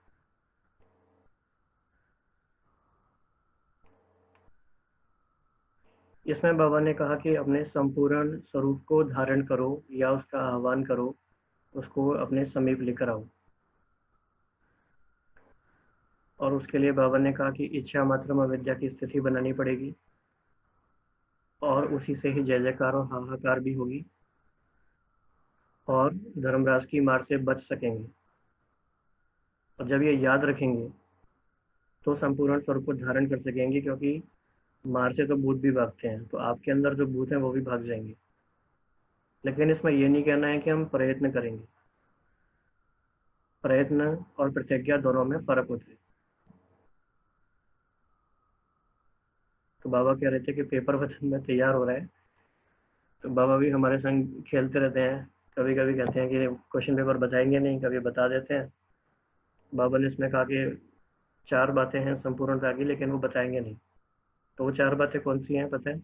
इसमें बाबा ने कहा कि अपने संपूर्ण स्वरूप को धारण करो या उसका आह्वान करो, उसको अपने समीप लेकर आओ। और उसके लिए बाबा ने कहा कि इच्छा मात्र अविद्या की स्थिति बनानी पड़ेगी, और उसी से ही जय जयकार और हाहाकार भी होगी, और धर्मराज की मार से बच सकेंगे। और जब ये याद रखेंगे तो संपूर्ण स्वरूप को धारण कर सकेंगे, क्योंकि मार से तो भूत भी भागते हैं, तो आपके अंदर जो भूत हैं वो भी भाग जाएंगे। लेकिन इसमें ये नहीं कहना है कि हम प्रयत्न करेंगे। प्रयत्न और प्रतिज्ञा दोनों में फर्क होता है। तो बाबा कह रहे थे कि पेपर वचन में तैयार हो रहा है। तो बाबा भी हमारे संग खेलते रहते हैं, कभी कभी कहते हैं कि क्वेश्चन पेपर बताएंगे नहीं, कभी बता देते हैं। बाबा ने इसमें कहा कि 4 बातें हैं संपूर्णता की, लेकिन वो बताएंगे नहीं। तो वो 4 बातें कौन सी हैं पता है?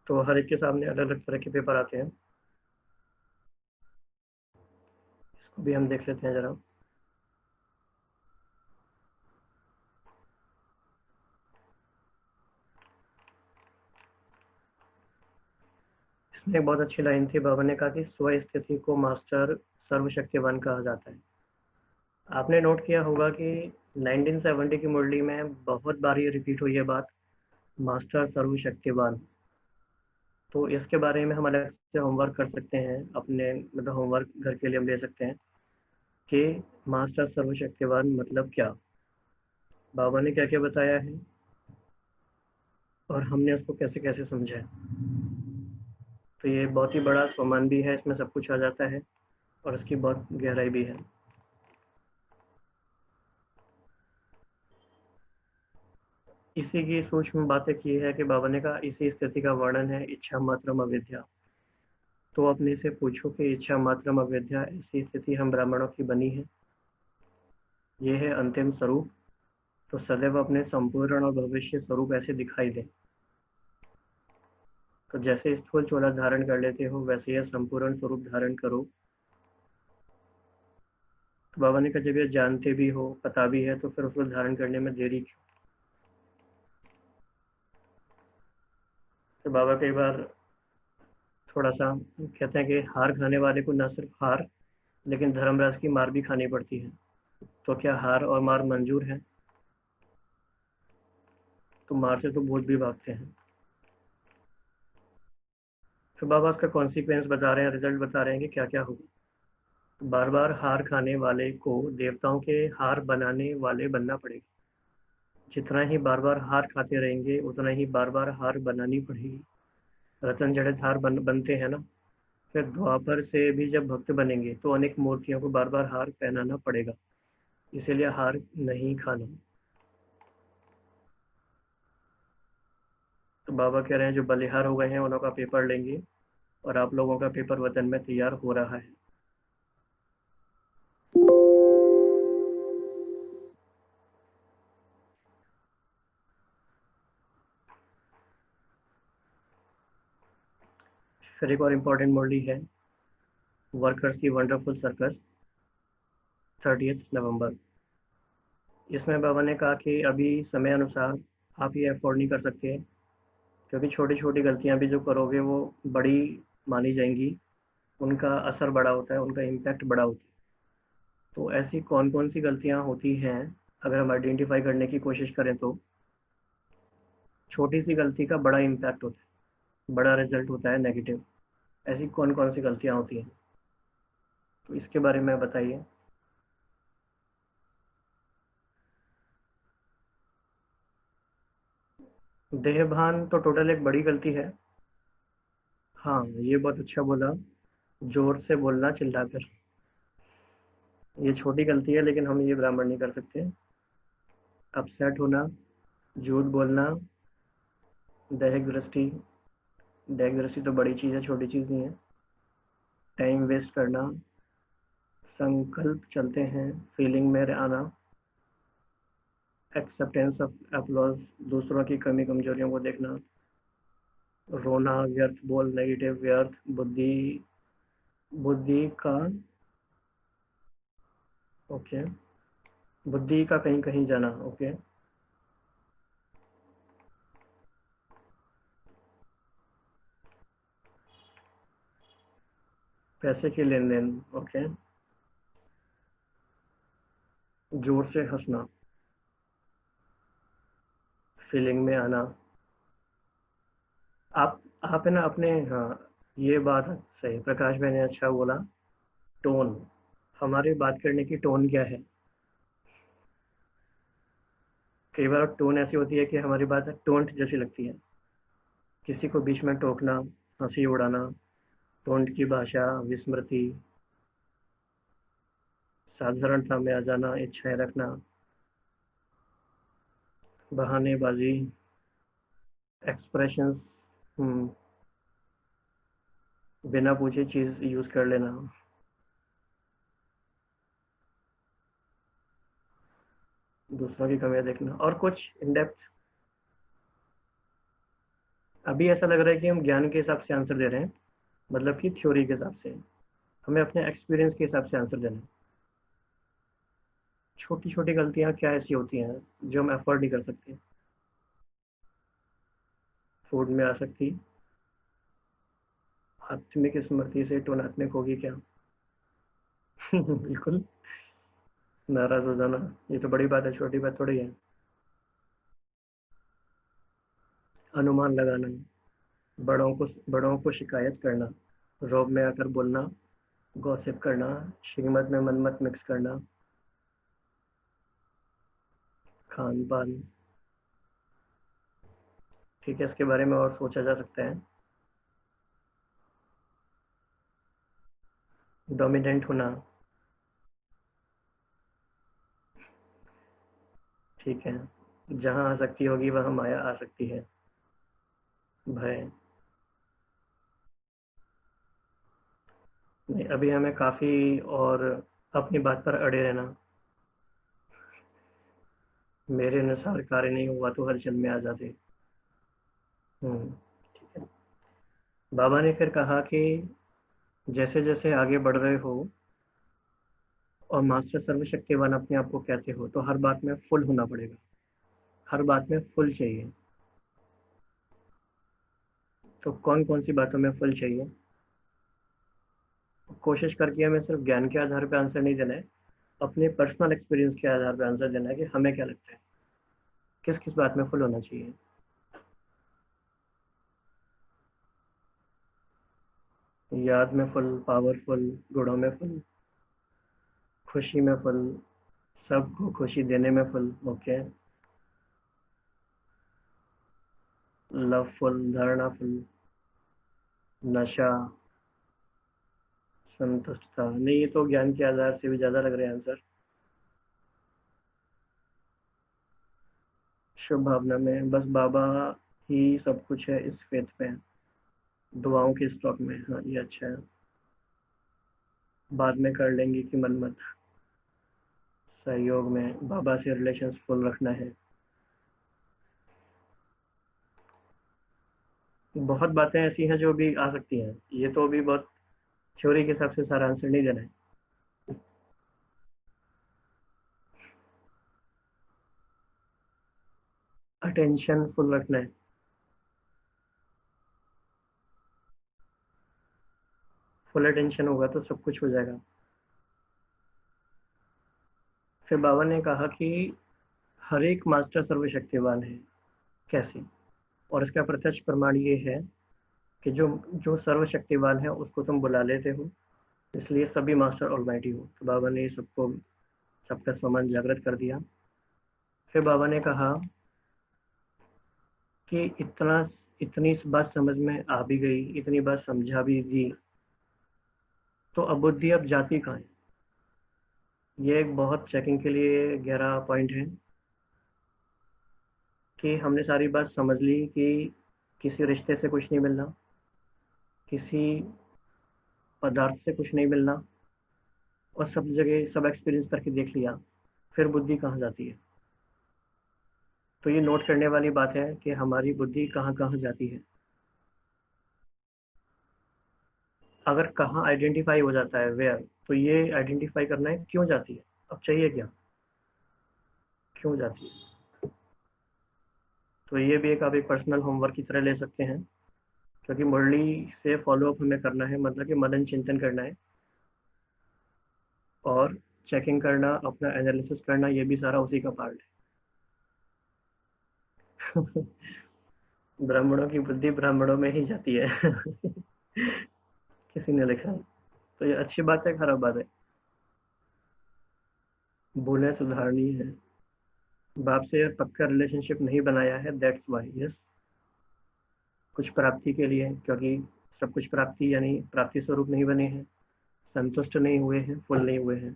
तो हर एक के सामने अलग अलग तरह के पेपर आते हैं, इसको भी हम देख लेते हैं जरा। इसमें एक बहुत अच्छी लाइन थी, बाबा ने कहा कि स्व स्थिति को मास्टर सर्वशक्तिवान कहा जाता है। आपने नोट किया होगा कि 1970 की मुरली में बहुत बार ये रिपीट हुई है बात, मास्टर सर्वशक्तिवान। तो इसके बारे में हम अलग से होमवर्क कर सकते हैं, अपने मतलब होमवर्क घर के लिए हम ले सकते हैं कि मास्टर सर्वशक्तिवान मतलब क्या, बाबा ने क्या क्या बताया है और हमने उसको कैसे कैसे समझा है। तो ये बहुत ही बड़ा स्वमान भी है, इसमें सब कुछ आ जाता है और इसकी बहुत गहराई भी है। इसी की सूक्ष्म बातें की है कि बाबा ने कहा इसी स्थिति का वर्णन है इच्छा मात्रम अविद्या। तो अपने से पूछो कि इच्छा मात्रम अविद्या ऐसी स्थिति हम ब्राह्मणों की बनी है, ये है अंतिम स्वरूप। तो सदैव अपने संपूर्ण और भविष्य स्वरूप ऐसे दिखाई दे। तो जैसे स्थूल चोला धारण कर लेते हो वैसे यह संपूर्ण स्वरूप धारण करो। तो बाबा ने कहा जब ये जानते भी हो, पता भी है, तो फिर उसको धारण करने में देरी क्यों? तो बाबा कई बार थोड़ा सा कहते हैं कि हार खाने वाले को न सिर्फ हार लेकिन धर्मराज की मार भी खानी पड़ती है। तो क्या हार और मार मंजूर है? तो मार से तो भूत भी भागते हैं। तो बाबा उसका कॉन्सिक्वेंस बता रहे हैं, रिजल्ट बता रहे हैं कि क्या क्या होगा। बार बार हार खाने वाले को देवताओं के हार बनाने वाले बनना पड़ेगा। जितना ही बार बार हार खाते रहेंगे उतना ही बार बार हार बनानी पड़ेगी। रतन जड़ित हार बनते हैं ना। फिर द्वापर से भी जब भक्त बनेंगे तो अनेक मूर्तियों को बार बार हार पहनाना पड़ेगा, इसीलिए हार नहीं खाना। तो बाबा कह रहे हैं जो बलिहार हो गए हैं उनका पेपर लेंगे और आप लोगों का पेपर वतन में तैयार हो रहा है। फिर एक और इम्पोर्टेंट मुरली है, वर्कर्स की वंडरफुल सर्कस, 30 नवंबर। इसमें बाबा ने कहा कि अभी समय अनुसार आप ये अफोर्ड नहीं कर सकते, क्योंकि छोटी छोटी गलतियां भी जो करोगे वो बड़ी मानी जाएंगी, उनका असर बड़ा होता है, उनका इम्पैक्ट बड़ा होता है। तो ऐसी कौन कौन सी गलतियां होती हैं, अगर हम आइडेंटिफाई करने की कोशिश करें तो छोटी सी गलती का बड़ा इम्पैक्ट होता है, बड़ा रिजल्ट होता है नेगेटिव। ऐसी कौन कौन सी गलतियां होती हैं, तो इसके बारे में बताइए। देहभान तो टोटल एक बड़ी गलती है। हाँ, ये बहुत अच्छा बोला, जोर से बोलना चिल्लाकर, ये छोटी गलती है लेकिन हम ये बराबर नहीं कर सकते। अपसेट होना, झूठ बोलना, दैहिक दृष्टि, दैहिक दृष्टि तो बड़ी चीज़ है, छोटी चीज़ नहीं है। टाइम वेस्ट करना, संकल्प चलते हैं, फीलिंग में आना, एक्सेप्टेंस ऑफ अपलॉज, दूसरों की कमी कमजोरियों को देखना, रोना, व्यर्थ बोल, नेगेटिव, व्यर्थ बुद्धि, बुद्धि का, ओके, बुद्धि का कहीं कहीं जाना, ओके, पैसे की लेन देन, ओके, जोर से हंसना, फीलिंग में आना। आप है ना अपने, हाँ, ये बात सही, प्रकाश भाई ने अच्छा बोला। टोन, हमारे बात करने की टोन क्या है? कई बार टोन ऐसी होती है कि हमारी बात टोंट जैसी लगती है, किसी को बीच में टोकना, हंसी उड़ाना, टोंट की भाषा, विस्मृति, साधारणता में आ जाना, इच्छाएं रखना, बहानेबाजी, एक्सप्रेशंस, बिना पूछे चीज यूज कर लेना, दूसरों की कमियां देखना, और कुछ इन डेप्थ। अभी ऐसा लग रहा है कि हम ज्ञान के हिसाब से आंसर दे रहे हैं, मतलब कि थ्योरी के हिसाब से। हमें अपने एक्सपीरियंस के हिसाब से आंसर देना है। छोटी छोटी गलतियां क्या ऐसी होती हैं जो हम अफोर्ड नहीं कर सकते? फूड में आसक्ति, आत्मिक स्मृति से टोनात्मक होगी क्या? बिल्कुल। नाराज हो जाना, ये तो बड़ी बात है, छोटी बात थोड़ी है। अनुमान लगाना, बड़ों को शिकायत करना, रोब में आकर बोलना, गॉसिप करना, श्रीमत में मनमत मिक्स करना, खान पान। ठीक है, इसके बारे में और सोचा जा सकता है। डोमिनेंट होना, ठीक है। जहाँ आसक्ति होगी वहाँ माया आ सकती है। भय, नहीं, अभी हमें काफी और अपनी बात पर अड़े रहना। मेरे अनुसार कार्य नहीं हुआ तो हलचल में आ जाते। ठीक है। बाबा ने फिर कहा कि जैसे जैसे आगे बढ़ रहे हो और मास्टर सर्वशक्तिवान अपने आप को कहते हो, तो हर बात में फुल होना पड़ेगा, हर बात में फुल चाहिए। तो कौन कौन सी बातों में फुल चाहिए? कोशिश करके हमें सिर्फ ज्ञान के आधार पर आंसर नहीं देना है, अपने पर्सनल एक्सपीरियंस के आधार पर आंसर देना है कि हमें क्या लगता है किस किस बात में फुल होना चाहिए। याद में फुल, पावरफुल, गुणों में फुल, खुशी में फुल, सबको खुशी देने में फुल, ओके, लवफुल, धारणाफुल, नशा, संतुष्टता। नहीं, ये तो ज्ञान के आधार से भी ज्यादा लग रहे हैं आंसर। शुभ भावना में बस बाबा ही सब कुछ है, इस फेथ पे, दुआओं के स्टॉक में। हाँ, ये अच्छा है। बाद में कर लेंगे कि मन मत, सहयोग में बाबा से रिलेशन फुल रखना है। बहुत बातें ऐसी हैं जो भी आ सकती हैं, ये तो अभी बहुत थ्योरी के हिसाब से सारा आंसर नहीं देना है। अटेंशन फुल रखना है। फुल अटेंशन होगा तो सब कुछ हो जाएगा। फिर बाबा ने कहा कि हर एक मास्टर सर्वशक्तिवान है। कैसे? और इसका प्रत्यक्ष प्रमाण ये है कि जो जो सर्वशक्तिवान है उसको तुम बुला लेते हो, इसलिए सभी मास्टर ऑलमाइटी हो। तो बाबा ने सबको, सबका सम्मान जागृत कर दिया। फिर बाबा ने कहा कि इतनी बात समझ में आ भी गई, इतनी बात समझा भी दी, तो अब बुद्धि अब जाती कहाँ है? ये एक बहुत चेकिंग के लिए गहरा पॉइंट है कि हमने सारी बात समझ ली कि किसी रिश्ते से कुछ नहीं मिलना, किसी पदार्थ से कुछ नहीं मिलना, और सब जगह सब एक्सपीरियंस करके देख लिया, फिर बुद्धि कहाँ जाती है? तो ये नोट करने वाली बात है कि हमारी बुद्धि कहाँ कहाँ जाती है। अगर कहाँ आइडेंटिफाई हो जाता है वेयर, तो ये आइडेंटिफाई करना है क्यों जाती है, अब चाहिए क्या, क्यों जाती है। तो ये भी एक आप एक पर्सनल होमवर्क की तरह ले सकते हैं, क्योंकि मुरली से फॉलोअप हमें करना है, मतलब कि मनन चिंतन करना है और चेकिंग करना, अपना एनालिसिस करना, ये भी सारा उसी का पार्ट है। ब्राह्मणों की बुद्धि ब्राह्मणों में ही जाती है। किसी ने लिखा। तो ये अच्छी बात है, खराब बात है? भूलें सुधारनी है। बाप से पक्का रिलेशनशिप नहीं बनाया है, दैट्स वाई। यस, कुछ प्राप्ति के लिए, क्योंकि सब कुछ प्राप्ति यानी प्राप्ति स्वरूप नहीं बने हैं, संतुष्ट नहीं हुए हैं, फुल नहीं हुए हैं।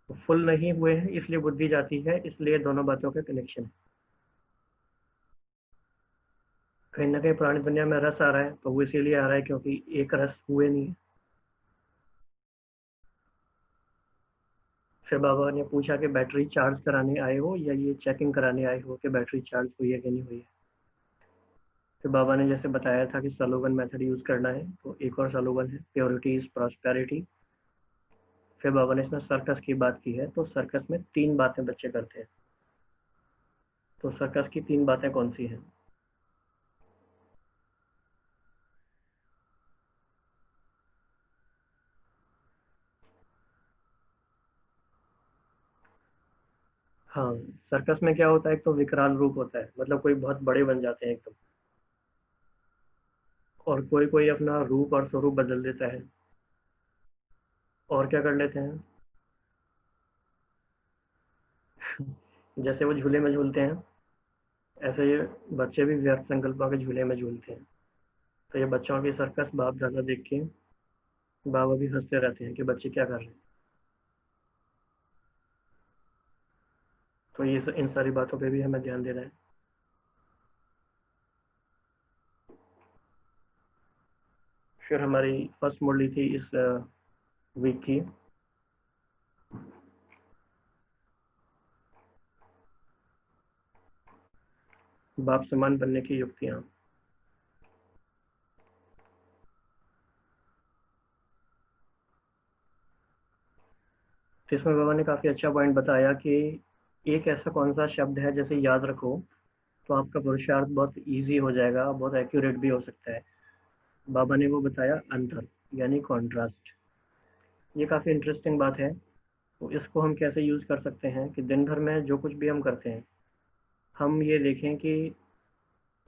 तो फुल नहीं हुए हैं इसलिए बुद्धि जाती है, इसलिए दोनों बातों का कनेक्शन है। कहीं ना कहीं प्राणी दुनिया में रस आ रहा है तो वो इसीलिए आ रहा है क्योंकि एक रस हुए नहीं है। फिर बाबा ने पूछा कि बैटरी चार्ज कराने आए हो या ये चेकिंग कराने आए हो कि बैटरी चार्ज हुई है कि नहीं हुई है। फिर बाबा ने जैसे बताया था कि सलोगन मेथड यूज करना है, तो एक और सलोगन है प्योरिटी इज प्रॉस्पेरिटी। फिर बाबा ने इसमें सर्कस की बात की है, तो सर्कस में 3 बातें बच्चे करते हैं। तो सर्कस की 3 बातें कौन सी हैं? हाँ, सर्कस में क्या होता है, एक तो विकराल रूप होता है, मतलब कोई बहुत बड़े बन जाते हैं एकदम, और कोई कोई अपना रूप और स्वरूप बदल देता है। और क्या कर लेते हैं, जैसे वो झूले में झूलते हैं, ऐसे ये बच्चे भी व्यर्थ संकल्पों के झूले में झूलते हैं। तो ये बच्चों की सर्कस बाप दादा देख के बाबा भी हंसते रहते हैं कि बच्चे क्या कर रहे हैं। तो ये इन सारी बातों पे भी हमें ध्यान देना है। फिर हमारी फर्स्ट मुरली थी इस वीक की, बाप समान बनने की युक्तियां। तो इसमें बाबा ने काफी अच्छा पॉइंट बताया कि एक ऐसा कौन सा शब्द है जैसे याद रखो तो आपका पुरुषार्थ बहुत इजी हो जाएगा, बहुत एक्यूरेट भी हो सकता है। बाबा ने वो बताया अंतर, यानी कॉन्ट्रास्ट। ये काफी इंटरेस्टिंग बात है। तो इसको हम कैसे यूज कर सकते हैं कि दिन भर में जो कुछ भी हम करते हैं, हम ये देखें कि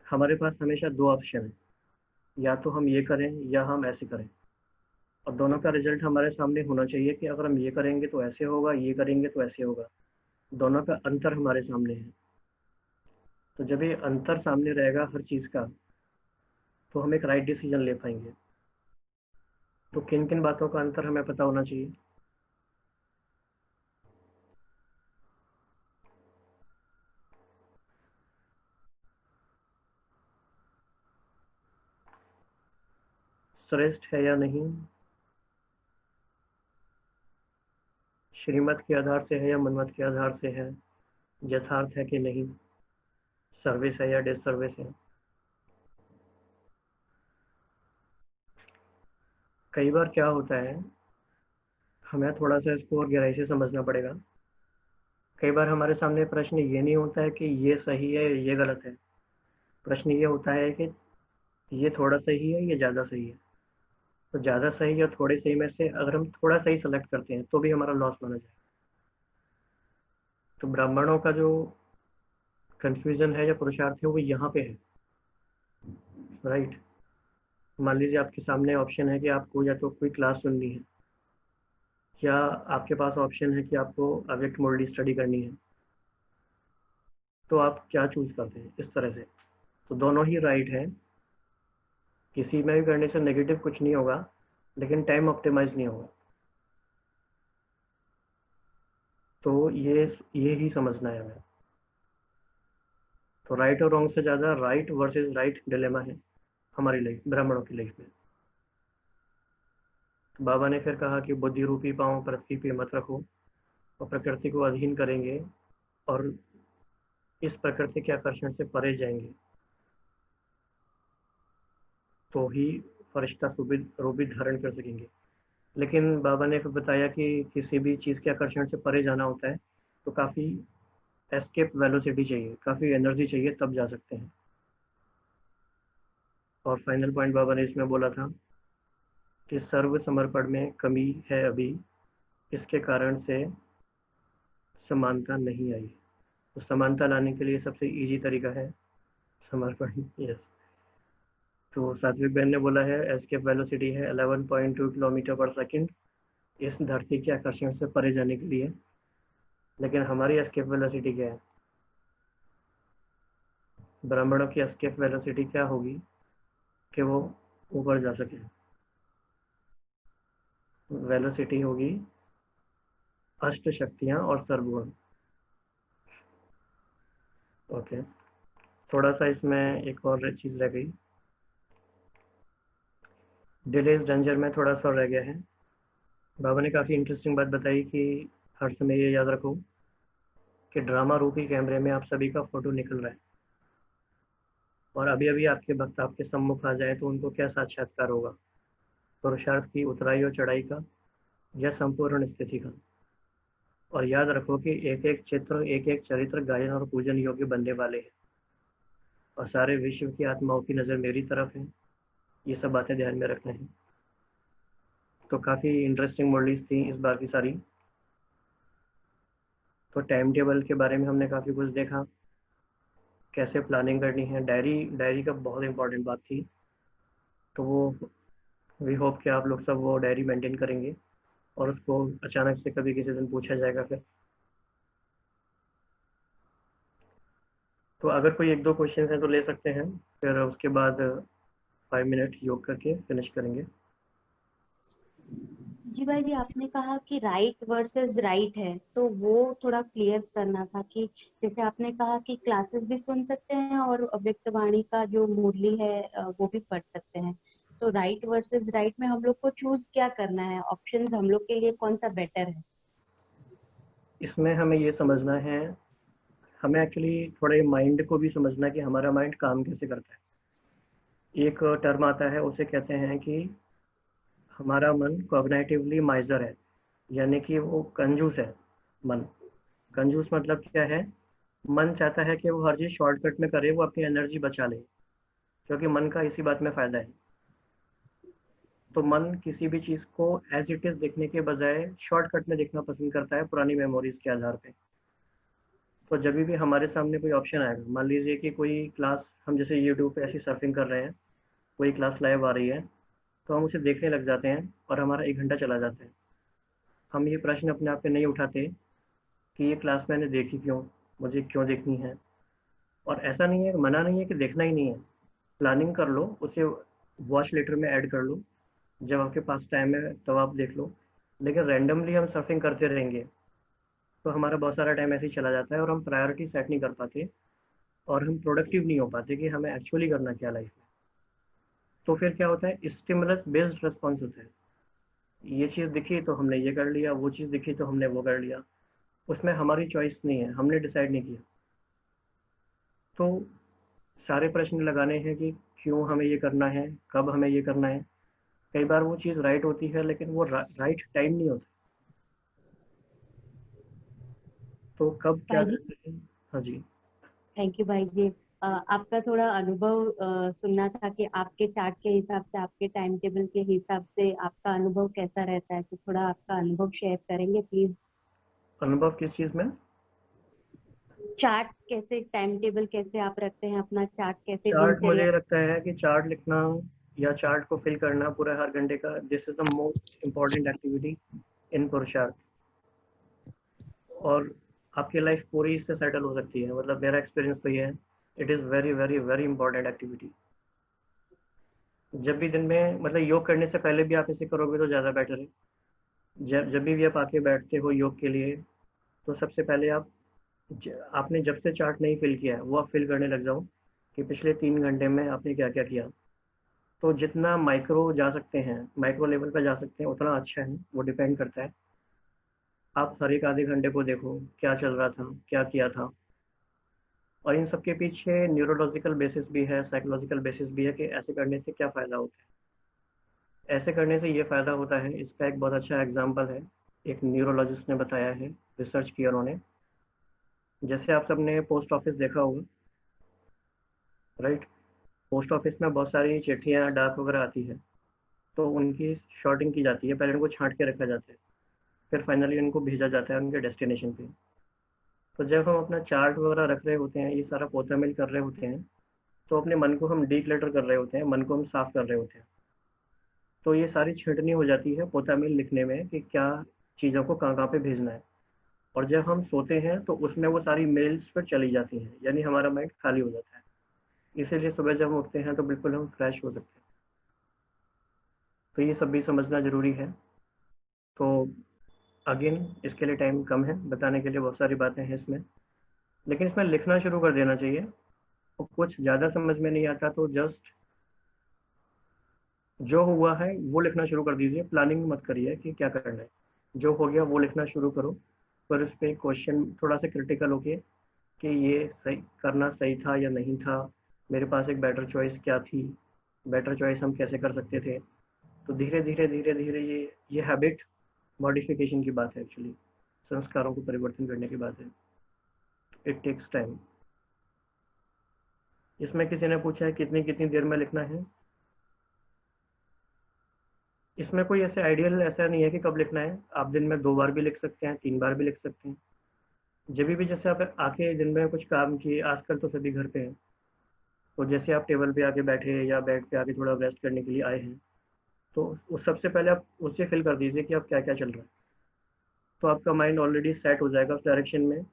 हमारे पास हमेशा 2 ऑप्शन है, या तो हम ये करें या हम ऐसे करें। और दोनों का रिजल्ट हमारे सामने होना चाहिए कि अगर हम ये करेंगे तो ऐसे होगा, ये करेंगे तो ऐसे होगा। दोनों का अंतर हमारे सामने है। तो जब ये अंतर सामने रहेगा हर चीज़ का, तो हम एक राइट डिसीजन ले पाएंगे। तो किन किन बातों का अंतर हमें पता होना चाहिए? श्रेष्ठ है या नहीं, श्रीमत के आधार से है या मनमत के आधार से है, यथार्थ है कि नहीं, सर्विस है या डिसर्विस है। कई बार क्या होता है, हमें थोड़ा सा इसको और गहराई से समझना पड़ेगा। कई बार हमारे सामने प्रश्न ये नहीं होता है कि ये सही है ये गलत है। प्रश्न ये होता है कि ये थोड़ा सही है ये ज़्यादा सही है। तो ज़्यादा सही और थोड़े सही में से अगर हम थोड़ा सही सेलेक्ट करते हैं तो भी हमारा लॉस माना जाए। तो ब्राह्मणों का जो कंफ्यूजन है या पुरुषार्थ है वो यहाँ पे है, राइट। मान लीजिए आपके सामने ऑप्शन है कि आपको या तो कोई क्लास सुननी है, या आपके पास ऑप्शन है कि आपको अव्यक्त मुरली स्टडी करनी है। तो आप क्या चूज करते हैं इस तरह से? तो दोनों ही राइट है, किसी में भी करने से नेगेटिव कुछ नहीं होगा, लेकिन टाइम ऑप्टिमाइज नहीं होगा। तो ये ही समझना है हमें। तो राइट और रॉन्ग से ज़्यादा राइट वर्सेस राइट डिलेमा है हमारी लाइफ, ब्राह्मणों की लाइफ में। तो बाबा ने फिर कहा कि बुद्धि रूपी पाँव पृथ्वी पे मत रखो और प्रकृति को अधीन करेंगे, और इस प्रकृति के आकर्षण से परे जाएंगे तो ही फरिश्ता रूप भी धारण कर सकेंगे। लेकिन बाबा ने फिर बताया कि किसी भी चीज़ के आकर्षण से परे जाना होता है तो काफ़ी एस्केप वेलोसिटी चाहिए, काफ़ी एनर्जी चाहिए, तब जा सकते हैं। और फाइनल पॉइंट बाबा ने इसमें बोला था कि सर्व समर्पण में कमी है अभी, इसके कारण से समानता नहीं आई। तो समानता लाने के लिए सबसे इजी तरीका है समर्पण। यस। तो सात्विक बहन ने बोला है एस्केप वेलोसिटी है 11.2 किलोमीटर पर सेकंड इस धरती के आकर्षण से परे जाने के लिए। लेकिन हमारी एस्केप वेलोसिटी क्या है? ब्राह्मणों की एस्केप वेलोसिटी क्या होगी कि वो ऊपर जा सके। वेलोसिटी होगी अष्ट शक्तियाँ और सर्वगुण। ओके, थोड़ा सा इसमें एक और चीज़ रह गई, डिले इज डेंजर में थोड़ा सा रह गया है। बाबा ने काफ़ी इंटरेस्टिंग बात बताई कि हर समय ये याद रखो कि ड्रामा रूपी कैमरे में आप सभी का फोटो निकल रहा है, और अभी अभी आपके भक्त आपके सम्मुख आ जाए तो उनको क्या साक्षात्कार होगा, पुरुषार्थ की उतराई और चढ़ाई का या संपूर्ण स्थिति का। और याद रखो कि एक एक चित्र एक एक चरित्र गायन और पूजन योग्य बनने वाले हैं, और सारे विश्व की आत्माओं की नज़र मेरी तरफ है। ये सब बातें ध्यान में रखना है। तो काफ़ी इंटरेस्टिंग मॉडल्स थी इस बार की सारी। तो टाइम टेबल के बारे में हमने काफ़ी कुछ देखा, कैसे प्लानिंग करनी है, डायरी डायरी का बहुत इंपॉर्टेंट बात थी। तो वो वी होप कि आप लोग सब वो डायरी मेंटेन करेंगे, और उसको अचानक से कभी किसी दिन पूछा जाएगा फिर। तो अगर कोई एक दो क्वेश्चन हैं तो ले सकते हैं, फिर उसके बाद 5 मिनट योग करके फिनिश करेंगे। जी भाई जी, आपने कहा कि राइट वर्सेस राइट है, तो वो थोड़ा क्लियर करना था कि जैसे आपने कहा कि क्लासेस भी सुन सकते हैं और अव्यक्तवाणी का जो मुरली है वो भी पढ़ सकते हैं। तो राइट वर्सेस राइट में हम लोग को चूज क्या करना है, ऑप्शंस हम लोग के लिए कौन सा बेटर है? इसमें हमें ये समझना है, हमें एक्चुअली थोड़े माइंड को भी समझना है कि हमारा माइंड काम कैसे करता है। एक टर्म आता है, उसे कहते हैं कि हमारा मन कॉग्निटिवली माइजर है, यानी कि वो कंजूस है। मन कंजूस मतलब क्या है? मन चाहता है कि वो हर चीज़ शॉर्टकट में करे, वो अपनी एनर्जी बचा ले, क्योंकि मन का इसी बात में फ़ायदा है। तो मन किसी भी चीज़ को एज इट इज़ देखने के बजाय शॉर्टकट में देखना पसंद करता है, पुरानी मेमोरीज के आधार पे। तो जब भी हमारे सामने कोई ऑप्शन आएगा, मान लीजिए कि कोई क्लास, हम जैसे यूट्यूब पे ऐसी सर्फिंग कर रहे हैं, कोई क्लास लाइव आ रही है, तो हम उसे देखने लग जाते हैं और हमारा 1 घंटा चला जाता है। हम ये प्रश्न अपने आप पे नहीं उठाते कि ये क्लास मैंने देखी क्यों, मुझे क्यों देखनी है। और ऐसा नहीं है, मना नहीं है कि देखना ही नहीं है, प्लानिंग कर लो, उसे वॉच लेटर में ऐड कर लो, जब आपके पास टाइम है तब आप देख लो। लेकिन रैंडमली हम सर्फिंग करते रहेंगे तो हमारा बहुत सारा टाइम ऐसे ही चला जाता है, और हम प्रायोरिटी सेट नहीं कर पाते, और हम प्रोडक्टिव नहीं हो पाते कि हमें एक्चुअली करना क्या लाइफ में। तो फिर क्या होता है, स्टिमुलस बेस्ड रिस्पॉन्स होता है। ये चीज़ दिखी तो हमने ये कर लिया, वो चीज़ दिखी तो हमने वो कर लिया, उसमें हमारी चॉइस नहीं है, हमने डिसाइड नहीं किया। तो सारे प्रश्न लगाने हैं कि क्यों हमें ये करना है, कब हमें ये करना है। कई बार वो चीज़ राइट होती है, लेकिन वो राइट टाइम नहीं होता। तो कब क्या भाई जी, करना है। हाँ जी। थैंक यू भाई जी। आपका थोड़ा अनुभव सुनना था कि आपके चार्ट के हिसाब से, आपके टाइम टेबल के हिसाब से आपका अनुभव कैसा रहता है, तो थोड़ा आपका अनुभव शेयर करेंगे प्लीज। अनुभव किस चीज़ में? चार्ट कैसे, टाइम टेबल कैसे आप रखते हैं अपना, चार्ट कैसे चार्ट दिनचर्या? मुझे लगता है कि चार्ट लिखना या चार्ट को फिल करना पूरा हर घंटे का, this is the most important activity in पुरुषार्थ। और आपकी लाइफ पूरी इससे सेटल हो सकती है, मतलब मेरा एक्सपीरियंस तो ये है, it is very very very important activity. जब भी दिन में, मतलब योग करने से पहले भी आप इसे करोगे तो ज़्यादा बेटर है। जब जब भी आप आके बैठते हो योग के लिए, तो सबसे पहले आप आपने जब से चार्ट नहीं फिल किया है वो आप फिल करने लग जाओ कि पिछले 3 घंटे में आपने क्या क्या किया। तो जितना माइक्रो जा सकते हैं, माइक्रो लेवल पर जा सकते हैं, उतना अच्छा है। वो डिपेंड करता है, आप हर एक आधे घंटे को देखो क्या चल रहा था, क्या किया था। और इन सब के पीछे न्यूरोलॉजिकल बेसिस भी है, साइकोलॉजिकल बेसिस भी है कि ऐसे करने से क्या फ़ायदा होता है। ऐसे करने से ये फ़ायदा होता है, इसका एक बहुत अच्छा एग्जाम्पल है, एक न्यूरोलॉजिस्ट ने बताया है, रिसर्च किया उन्होंने। जैसे आप सबने पोस्ट ऑफिस देखा होगा, राइट? पोस्ट ऑफिस में बहुत सारी चिट्ठियाँ, डाक वगैरह आती है, तो उनकी शॉर्टिंग की जाती है, पहले उनको छांट के रखा जाता है, फिर फाइनली उनको भेजा जाता है उनके डेस्टिनेशन पे। तो जब हम अपना चार्ट वगैरह रख रहे होते हैं, ये सारा पोता मिल कर रहे होते हैं, तो अपने मन को हम डीक्लटर कर रहे होते हैं, मन को हम साफ कर रहे होते हैं। तो ये सारी छंटनी हो जाती है पोता मिल लिखने में कि क्या चीज़ों को कहाँ कहाँ पे भेजना है। और जब हम सोते हैं तो उसमें वो सारी मेल्स पर चली जाती हैं, यानी हमारा माइंड खाली हो जाता है। इसीलिए सुबह जब हम उठते हैं तो बिल्कुल हम फ्रेश हो सकते हैं। तो ये सब भी समझना ज़रूरी है। तो अगेन इसके लिए टाइम कम है, बताने के लिए बहुत सारी बातें हैं इसमें, लेकिन इसमें लिखना शुरू कर देना चाहिए। तो कुछ ज़्यादा समझ में नहीं आता तो जस्ट जो हुआ है वो लिखना शुरू कर दीजिए, प्लानिंग मत करिए कि क्या करना है। जो हो गया वो लिखना शुरू करो, पर उस पर क्वेश्चन थोड़ा सा क्रिटिकल होके कि ये सही करना सही था या नहीं था, मेरे पास एक बेटर चॉइस क्या थी, बेटर चॉइस हम कैसे कर सकते थे। तो धीरे धीरे धीरे धीरे ये हैबिट मॉडिफिकेशन की बात है, एक्चुअली संस्कारों को परिवर्तन करने की बात है। It takes time. इसमें किसी ने पूछा है कितनी कितनी देर में लिखना है। इसमें कोई ऐसे आइडियल ऐसा नहीं है कि कब लिखना है। आप दिन में 2 बार भी लिख सकते हैं, 3 बार भी लिख सकते हैं। जब भी जैसे आप आके दिन में कुछ काम किए, आजकल तो सभी घर पे हैं, तो जैसे आप टेबल पे आके बैठे या बेड पे आके थोड़ा रेस्ट करने के लिए आए हैं, तो उस सबसे पहले आप उससे फिल कर दीजिए कि आप क्या क्या चल रहा है। तो आपका माइंड ऑलरेडी सेट हो जाएगा उस डायरेक्शन में,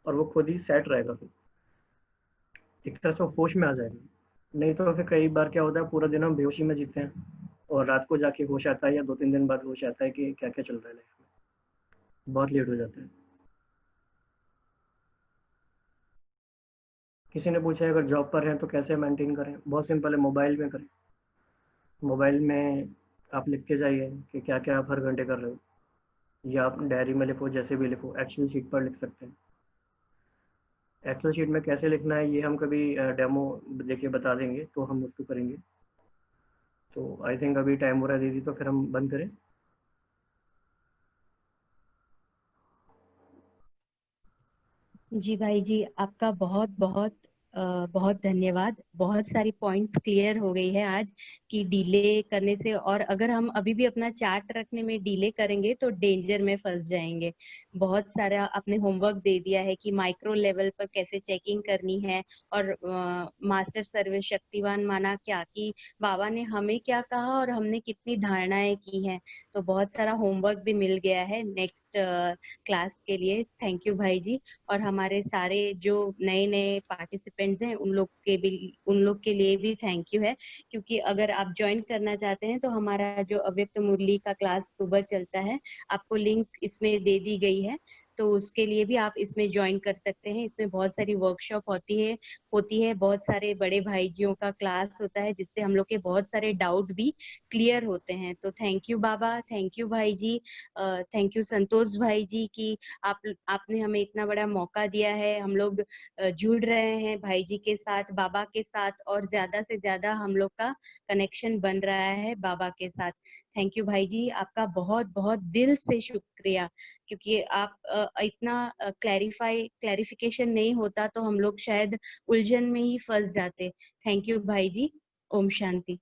और वो खुद ही सेट रहेगा, फिर एक तरह से होश में आ जाएगा। नहीं तो फिर कई बार क्या होता है, पूरा दिन हम बेहोशी में जीते हैं और रात को जाके होश आता है या 2-3 दिन बाद होश आता है कि क्या क्या चल रहा है लाइफ में। बहुत लेट हो जाता है। किसी ने पूछा है अगर जॉब पर हैं तो कैसे मेंटेन करें। बहुत सिंपल है, मोबाइल में करें। मोबाइल में आप लिख के जाइए कि क्या क्या आप हर घंटे कर रहे हो, या आप डायरी में लिखो, जैसे भी लिखो, एक्सेल शीट पर लिख सकते हैं। एक्सेल शीट में कैसे लिखना है ये हम कभी डेमो देके बता देंगे, तो हम उसको करेंगे। तो आई थिंक अभी टाइम हो रहा है दीदी, तो फिर हम बंद करें। जी भाई जी, आपका बहुत बहुत बहुत धन्यवाद। बहुत सारी पॉइंट्स क्लियर हो गई है आज कि डीले करने से, और अगर हम अभी भी अपना चार्ट रखने में डीले करेंगे तो डेंजर में फंस जाएंगे। बहुत सारा आपने होमवर्क दे दिया है कि माइक्रो लेवल पर कैसे चेकिंग करनी है, और मास्टर सर्वे शक्तिवान माना क्या, कि बाबा ने हमें क्या कहा और हमने कितनी धारणाएं की हैं। तो बहुत सारा होमवर्क भी मिल गया है नेक्स्ट क्लास के लिए। थैंक यू भाई जी। और हमारे सारे जो नए नए पार्टिसिपेंट्स हैं उन लोग के लिए भी थैंक यू है, क्योंकि अगर आप ज्वाइन करना चाहते हैं तो हमारा जो अव्यक्त मुरली का क्लास सुबह चलता है, आपको लिंक इसमें दे दी गई है, तो उसके लिए भी आप इसमें ज्वाइन कर सकते हैं। इसमें बहुत सारी वर्कशॉप होती है, बहुत सारे बड़े भाईजियों का क्लास होता है, जिससे हम लोग के बहुत सारे डाउट भी क्लियर होते हैं। तो thank you Baba, thank you भाई जी, थैंक यू संतोष भाई जी की आपने हमें इतना बड़ा मौका दिया है। हम लोग जुड़ रहे हैं भाई जी के साथ, बाबा के साथ, और ज्यादा से ज्यादा हम लोग का कनेक्शन बन रहा है बाबा के साथ। थैंक यू भाई जी, आपका बहुत बहुत दिल से शुक्रिया, क्योंकि आप इतना क्लैरिफिकेशन नहीं होता तो हम लोग शायद उलझन में ही फंस जाते। थैंक यू भाई जी। ओम शांति।